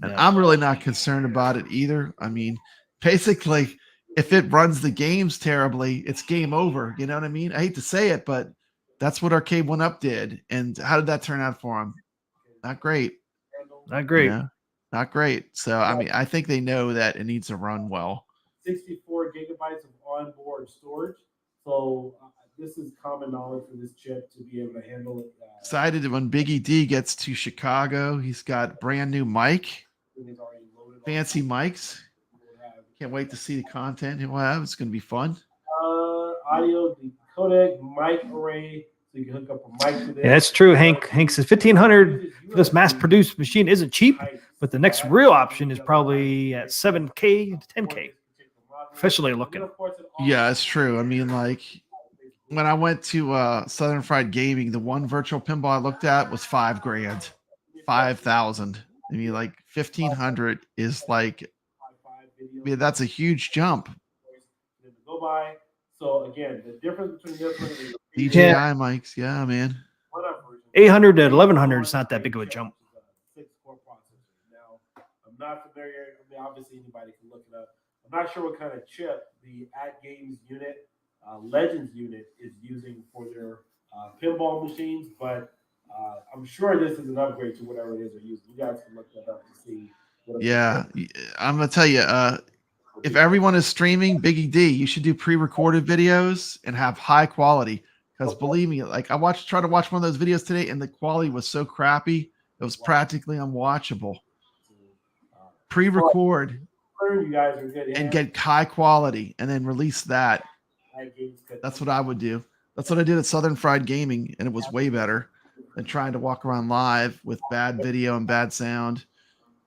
And I'm really not concerned about it either. I mean, basically, if it runs the games terribly, it's game over. You know what I mean? I hate to say it, but that's what Arcade 1UP did. And how did that turn out for him? not great. Not great. You know? Not great. So I mean, I think they know that it needs to run well. 64 gigabytes of onboard storage. So this is common knowledge for this chip to be able to handle it. Excited when Biggie D gets to Chicago. He's got brand new mic, fancy mics. Can't wait to see the content he'll have. It's going to be fun. Audio codec, mic array, so you can hook up a mic to this. Yeah, that's true. Hank says 1,500 for this mass-produced machine isn't cheap, but the next real option is probably at 7K to 10K. Officially looking. Yeah, it's true. I mean, like when I went to Southern Fried Gaming, the one virtual pinball I looked at was $5,000, 5,000. I mean, like 1,500 is like, I mean, that's a huge jump. Go by. So again, the difference between this one and DJI mics, yeah, man. 800 to 1,100 is not that big of a jump. 6-core processor. Now, I'm not familiar. I mean, obviously anybody can look it up. I'm not sure what kind of chip the Atgames unit, Legends unit is using for their pinball machines, but I'm sure this is an upgrade to whatever it is they're using. You guys can look that up to see. Yeah, I'm gonna tell you, if everyone is streaming Biggie D, you should do pre-recorded videos and have high quality. Because believe me, like I tried to watch one of those videos today, and the quality was so crappy, it was practically unwatchable. Pre-record You guys are good and get high quality, and then release that. That's what I would do. That's what I did at Southern Fried Gaming, and it was way better than trying to walk around live with bad video and bad sound,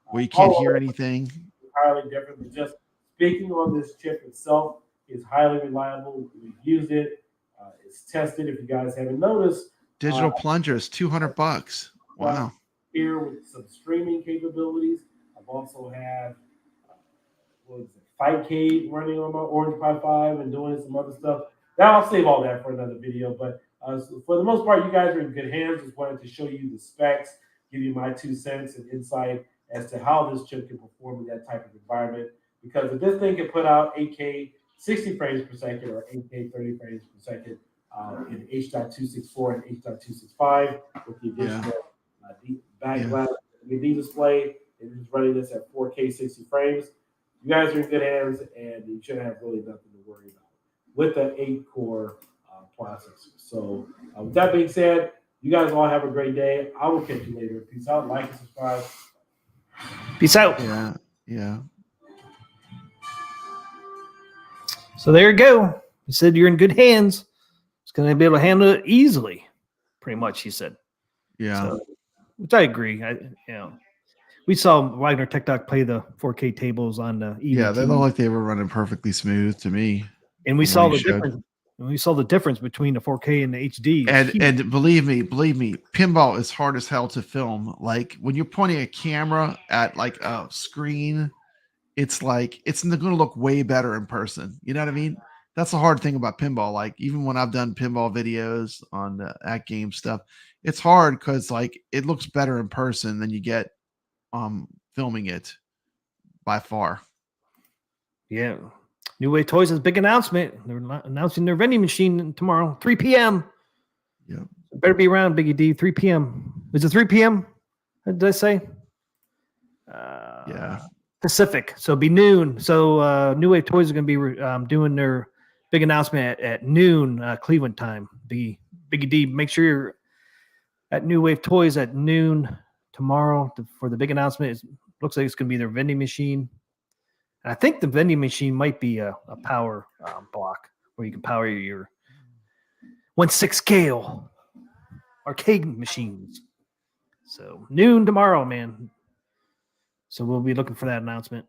where you can't hear anything. Entirely different, but just speaking on this chip itself is highly reliable. We've used it. It's tested. If you guys haven't noticed, Digital plungers, $200. Wow. Here with some streaming capabilities. I've also had Fightcade running on my Orange Pi 5 and doing some other stuff. Now I'll save all that for another video. But so for the most part, you guys are in good hands. Just wanted to show you the specs, give you my 2 cents and insight as to how this chip can perform in that type of environment. Because if this thing can put out 8K 60 frames per second or 8K 30 frames per second in H.264 and H.265 with the additional backglass LED display, and it's running this at 4K 60 frames, you guys are in good hands, and you shouldn't have really nothing to worry about with the 8-core processor. So with that being said, you guys all have a great day. I will catch you later. Peace out. Like and subscribe. Peace out. Yeah. So there you go. He said you're in good hands. It's going to be able to handle it easily, pretty much, he said. Yeah. So, which I agree. We saw Wagner Tech Doc play the 4K tables on the EVT. Yeah, they look like they were running perfectly smooth to me. And we saw the difference. We saw the difference between the 4K and the HD. And believe me, pinball is hard as hell to film. Like when you're pointing a camera at like a screen, it's like it's going to look way better in person. You know what I mean? That's the hard thing about pinball. Like even when I've done pinball videos on the Atgames stuff, it's hard because like it looks better in person than you get filming it by far. Yeah. New Wave Toys has a big announcement. They're announcing their vending machine tomorrow, 3 p.m. Yeah. Better be around, Biggie D, 3 p.m. Is it 3 p.m.? What did I say? Yeah. Pacific. So it'll be noon. So New Wave Toys are going to be doing their big announcement at noon Cleveland time. Biggie D, make sure you're at New Wave Toys at noon tomorrow for the big announcement. It looks like it's going to be their vending machine. And I think the vending machine might be a power block where you can power your 1/6 scale arcade machines. So noon tomorrow, man. So we'll be looking for that announcement.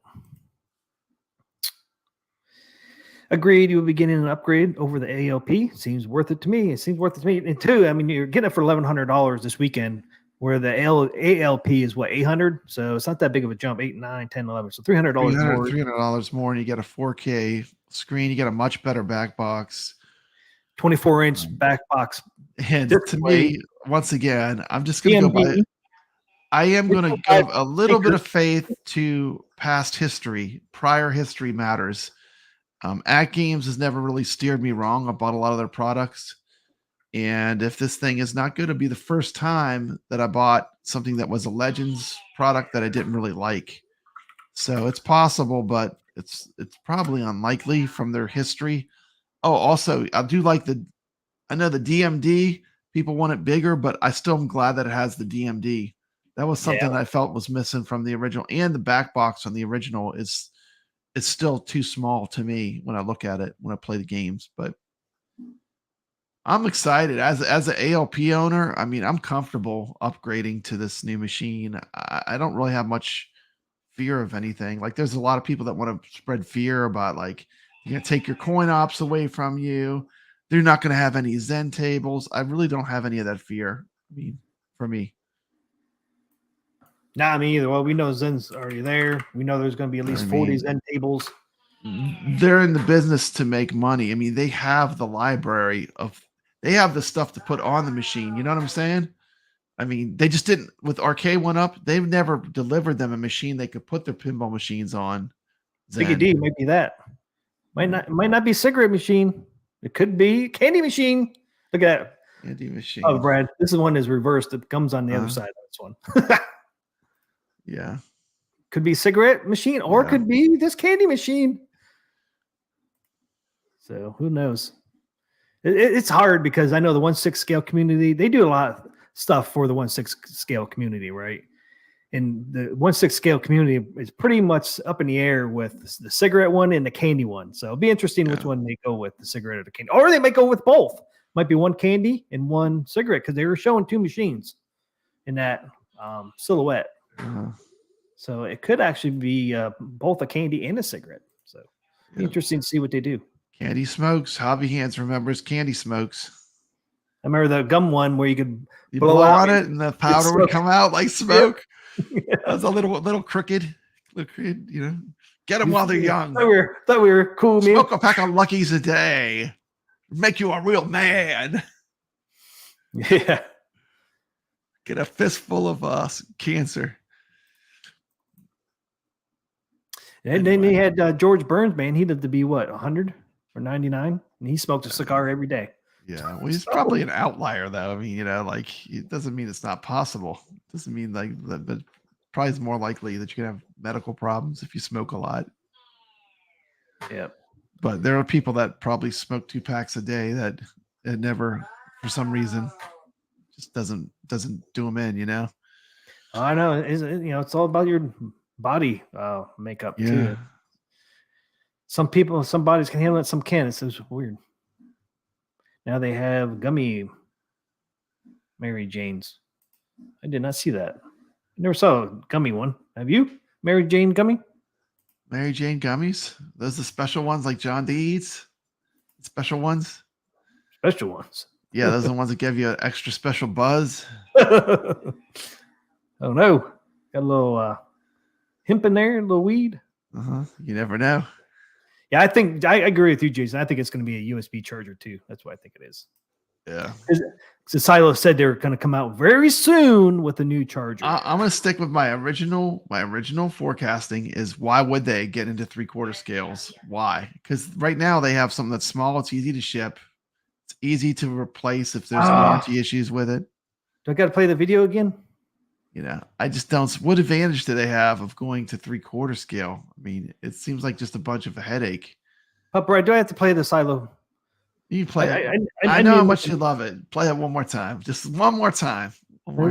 Agreed. You'll be getting an upgrade over the ALP. Seems worth it to me. It seems worth it to me. And two, I mean, you're getting it for $1,100 this weekend, where the ALP is what, 800? So it's not that big of a jump. 8, 9, 10, 11. So $300 more. $300 more, and you get a 4K screen. You get a much better back box. 24-inch back box. And to me, once again, I'm just going to go by. I am going to give a little bit of faith to past history. Prior history matters. Atgames has never really steered me wrong. I bought a lot of their products. And if this thing is not good, it'll be the first time that I bought something that was a Legends product that I didn't really like. So it's possible, but it's probably unlikely from their history. Oh, also, I do like I know the DMD, people want it bigger, but I still am glad that it has the DMD. That was something that I felt was missing from the original, and the back box on the original is still too small to me when I look at it, when I play the games. But I'm excited as an ALP owner. I mean, I'm comfortable upgrading to this new machine. I don't really have much fear of anything. Like, there's a lot of people that want to spread fear about, like, you're going to take your coin ops away from you. They're not going to have any Zen tables. I really don't have any of that fear. I mean, for me. Nah, me either. Well, we know Zen's already there. We know there's going to be at least 40 Zen tables. They're in the business to make money. I mean, they have the library they have the stuff to put on the machine. You know what I'm saying? I mean, they just didn't, with RK1UP, they've never delivered them a machine they could put their pinball machines on. Biggie D might be that. Might not be cigarette machine. It could be candy machine. Look at that. Candy machine. Oh, Brad, this one is reversed. It comes on the other side of this one. Yeah. Could be cigarette machine, or could be this candy machine. So who knows? It's hard because I know the 1/6 scale community, they do a lot of stuff for the 1/6 scale community, right? And the 1/6 scale community is pretty much up in the air with the cigarette one and the candy one. So it'll be interesting which one they go with, the cigarette or the candy. Or they might go with both. Might be one candy and one cigarette, because they were showing two machines in that silhouette. So it could actually be both a candy and a cigarette. So interesting to see what they do. Candy Smokes. Hobby Hands remembers Candy Smokes. I remember the gum one where you could blow on it and the powder would come out like smoke. That was a little crooked, you know. Get them while they're young. Thought we were cool, man. Smoke a pack of Luckies a day. Make you a real man. Yeah. Get a fistful of cancer. And then they had George Burns, man. He lived to be what, 100 or 99? And he smoked a cigar every day. Yeah, well, he's probably an outlier, though. I mean, you know, like, it doesn't mean it's not possible. It doesn't mean like that, but probably it's more likely that you can have medical problems if you smoke a lot. Yeah. But there are people that probably smoke 2 packs a day that it never, for some reason, just doesn't do them in, you know? I know. It's all about your body makeup too. Some bodies can handle it, some can't. It's just weird. Now they have gummy Mary Janes. I did not see that. I never saw a gummy one. Have you? Mary Jane gummy? Mary Jane gummies? Those are the special ones like John D eats? Special ones? Special ones. Yeah, those are the ones that give you an extra special buzz. Oh no. Got a little hemp in there, a little weed. You never know. Yeah, I agree with you, Jason. I think it's going to be a USB charger too. That's what I think it is. Yeah. So Silo said they were going to come out very soon with a new charger. I'm going to stick with my original forecasting is, why would they get into 3/4 scales? Why? Because right now they have something that's small. It's easy to ship. It's easy to replace if there's warranty issues with it. Do I got to play the video again? You know, I just don't. What advantage do they have of going to 3/4 scale? I mean, it seems like just a bunch of a headache. Oh, Brad, do I have to play the Silo? You play it. I know how much you love it. Play it one more time. Just one more time.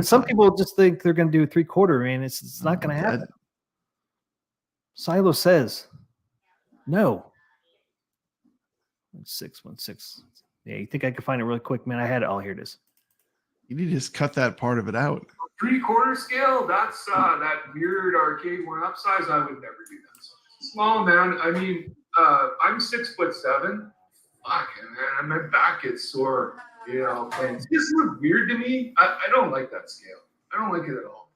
Some people just think they're going to do 3/4, and it's not going to happen. Silo says no. 616. Yeah, you think I could find it really quick, man? I had it all. Here it is. You need to just cut that part of it out. 3/4 scale, that's that weird arcade 1/up size. I would never do that size. Small, man. I mean, I'm 6'7". Fuck, man, my back gets sore. You know, and it just look weird to me. I don't like that scale. I don't like it at all.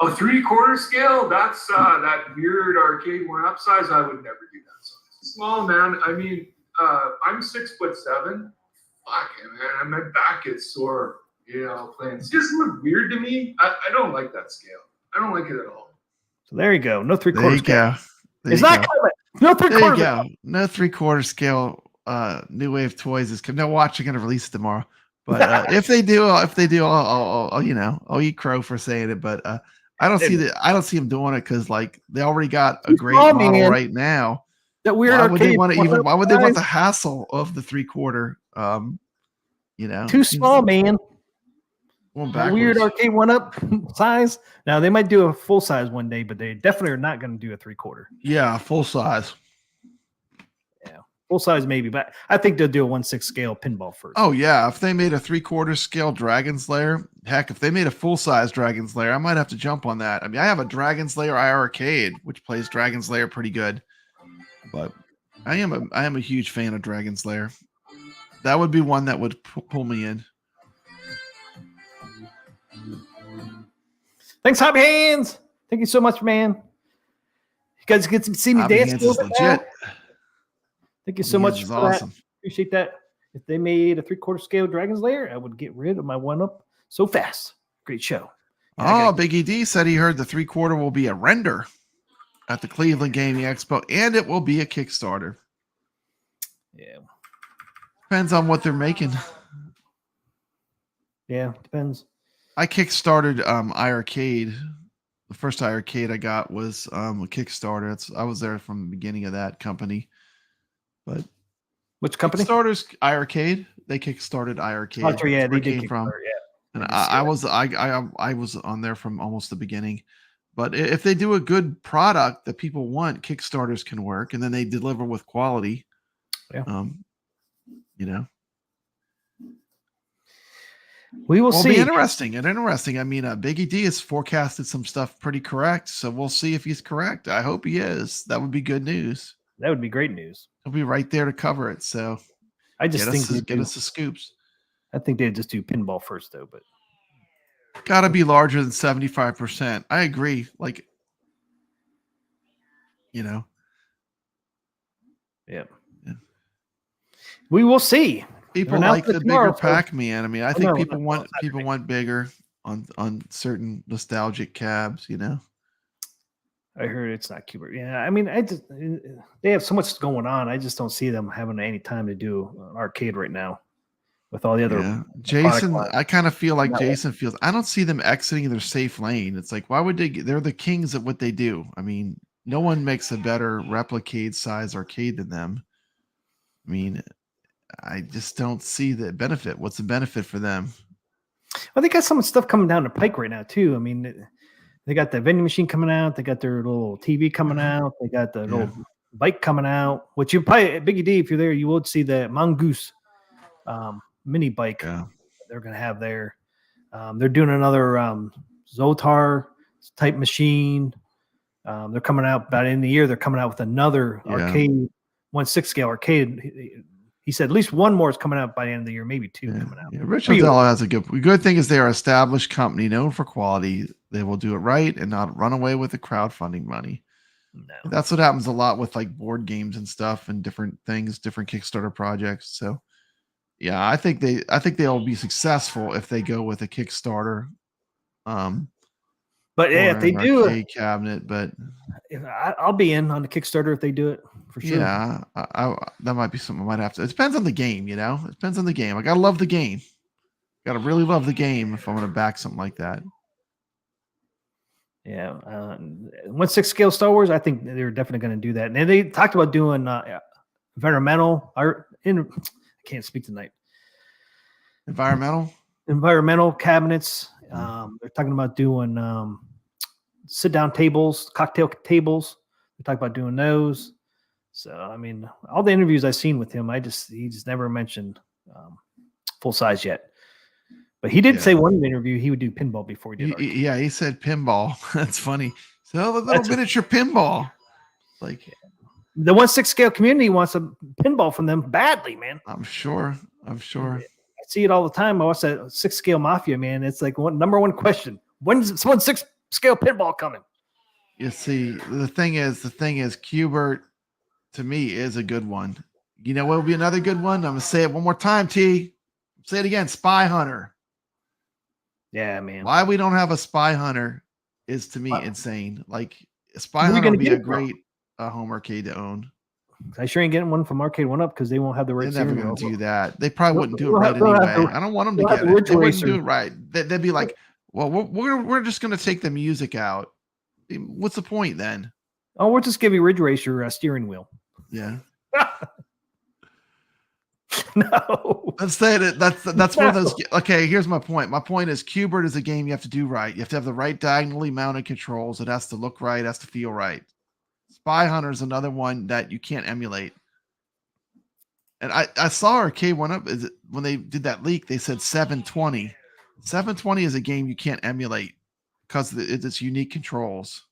A 3/4 scale, that's that weird arcade 1/up size. I would never do that size. Small, man. I mean, I'm 6'7". Fuck, man, my back gets sore. You know, playing. It just look weird to me. I don't like that scale. I don't like it at all. So there you go. No 3/4 There you scale. go. It's not coming. No 3/4. There you go. No 3/4 scale New Wave Toys is no watch. They're gonna release it tomorrow. But if they do, I'll eat crow for saying it. But I don't see them doing it because like they already got a great model right now. That weird why would they arcade want to even? Why would they size. want the hassle of the 3/4? Too small, man. That weird arcade 1-up size. Now they might do a full size one day, but they definitely are not going to do a 3/4. Yeah, full size. Yeah, full size maybe, but I think they'll do a 1/6 scale pinball first. Oh yeah, if they made a 3/4 scale Dragon's Lair, heck, if they made a full size Dragon's Lair, I might have to jump on that. I mean, I have a Dragon's Lair Arcade, which plays Dragon's Lair pretty good, but I am a huge fan of Dragon's Lair. That would be one that would pull me in. Thanks, Hobby Hands. Thank you so much, man. You guys get to see me dance. Legit. Thank you so much for awesome. that. Appreciate that. If they made a 3/4 scale Dragon's Lair, I would get rid of my 1-up so fast. Great show. Oh, Biggie D said he heard the 3/4 will be a render at the Cleveland Gaming Expo, and it will be a Kickstarter. Yeah. Depends on what they're making. Yeah, depends. I kickstarted iArcade. The first iArcade I got was a Kickstarter. I was there from the beginning of that company. But which company? Kickstarter's iArcade. They kickstarted iArcade. Oh, yeah, they did. Came from. Yeah. And I was on there from almost the beginning. But if they do a good product that people want, Kickstarters can work, and then they deliver with quality. Yeah. You know. We will see. It'll be interesting. I mean, Biggie D has forecasted some stuff pretty correct, so we'll see if he's correct. I hope he is. That would be good news. That would be great news. He'll be right there to cover it. So I just think get us the scoops. I think they'd just do pinball first, though. But gotta be larger than 75%. I agree. Like, Yeah. We will see. People like the bigger Pac-Man. I mean, I think people want bigger on certain nostalgic cabs, you know. I heard it's not Cuba. Yeah, I mean, they have so much going on. I just don't see them having any time to do an arcade right now with all the other. Yeah. Jason, I kind of feel like Jason feels. I don't see them exiting their safe lane. It's like, why would they? They're the kings at what they do. I mean, no one makes a better replicate size arcade than them. I mean, I just don't see the benefit. What's the benefit for them? Well, they got some stuff coming down the pike right now too. I mean, they got the vending machine coming out. They got their little TV coming out. They got the little bike coming out. Which you probably, Biggie D, if you're there, you would see the Mongoose mini bike. Yeah. They're going to have there. They're doing another Zotar type machine. They're coming out by the end of the year. They're coming out with another arcade, 1/6 scale arcade. He said at least one more is coming out by the end of the year, maybe two coming out. Yeah, Rich Odell has a good thing is they are an established company known for quality. They will do it right and not run away with the crowdfunding money. No. That's what happens a lot with like board games and stuff and different things, different Kickstarter projects. So yeah, I think they'll be successful if they go with a Kickstarter. But yeah, if they do a cabinet, but I'll be in on the Kickstarter if they do it for sure. Yeah, that might be something I might have to. It depends on the game, you know. It depends on the game. I gotta love the game. Gotta really love the game if I'm gonna back something like that. Yeah, 1/6 scale Star Wars. I think they're definitely going to do that. And they talked about doing environmental. I can't speak tonight. Environmental cabinets. They're talking about doing sit-down tables, cocktail tables. They talk about doing those. So I mean, all the interviews I've seen with him, he just never mentioned full size yet. But he did say one interview he would do pinball before he did. He said pinball. That's funny. So a little miniature pinball. Like the 1/6 scale community wants a pinball from them badly, man. I'm sure. I see it all the time. I watch that 6 scale Mafia, man. It's like number one question: when's 1/6 scale pinball coming? You see, the thing is, Qbert to me is a good one. You know what would be another good one? I'm gonna say it one more time, T. Say it again, Spy Hunter. Yeah, man. Why we don't have a Spy Hunter is to me insane. Like a Spy Hunter would be a great home arcade to own. I sure ain't getting one from Arcade One Up because they won't have the right They're never steering going to wheel. do that. They probably wouldn't do it They'll right have- they'll have anyway. the- I don't want them to they'll have get the it. Ridge They wouldn't Racer. do it right. They'd be like, well, we're just going to take the music out. What's the point then? Oh, we'll just give you Ridge Racer steering wheel. Yeah. No. Let's say that's one of those. Okay, here's my point. My point is Q*bert is a game you have to do right. You have to have the right diagonally mounted controls. It has to look right. It has to feel right. Spy Hunter is another one that you can't emulate. And I saw Arcade One Up when they did that leak. They said 720. 720 is a game you can't emulate because it's unique controls.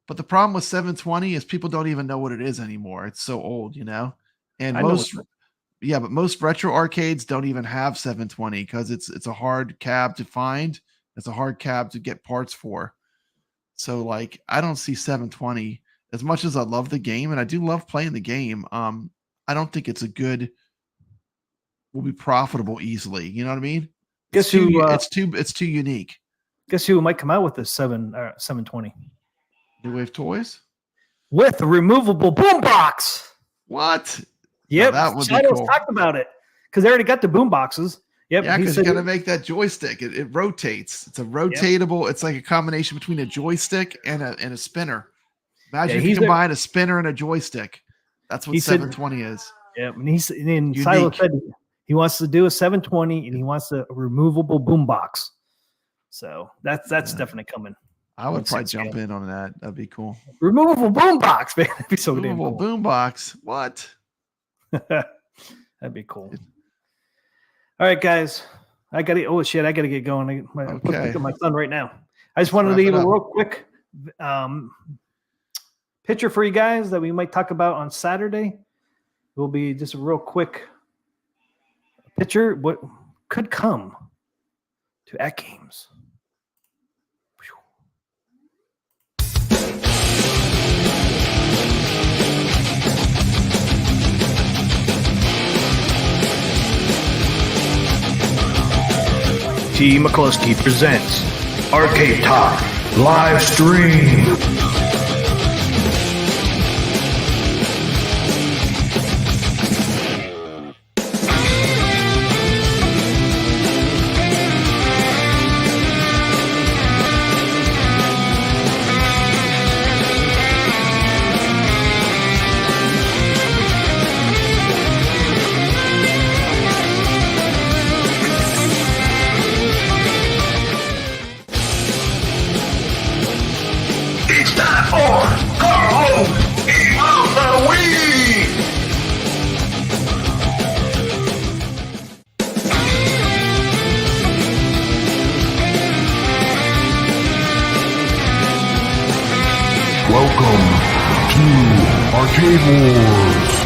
But the problem with 720 is people don't even know what it is anymore. It's so old, you know. And but most retro arcades don't even have 720 because it's a hard cab to find. It's a hard cab to get parts for. So like I don't see 720 as much as I love the game and I do love playing the game. I don't think it's will be profitable easily. You know what I mean? It's too unique. Guess who might come out with this 720 New Wave Toys with a removable boombox? What? Yep, that would be Shadow's cool. talked about it because they already got the boom boxes. Yep, Yeah, he because said you're gonna make that joystick. It rotates. It's a rotatable. It's like a combination between a joystick and a spinner. Imagine if you combine a spinner and a joystick. That's what 720 is. Yeah, and Silo said he wants to do a 720 and he wants a removable boom box. So that's definitely coming. I would probably jump in on that. That'd be cool. Removable boom box, man. That'd be so damn Removable cool. boom box. What? That'd be cool. All right, guys. I gotta get going. I'm pick up my son right now. I just wanted to leave a real quick picture for you guys that we might talk about on Saturday. It will be just a real quick picture what could come to Atgames. TMCLOSKY presents Arcade Talk live stream. It's time for Carl Evolve the Wii! Welcome to Arcade Wars.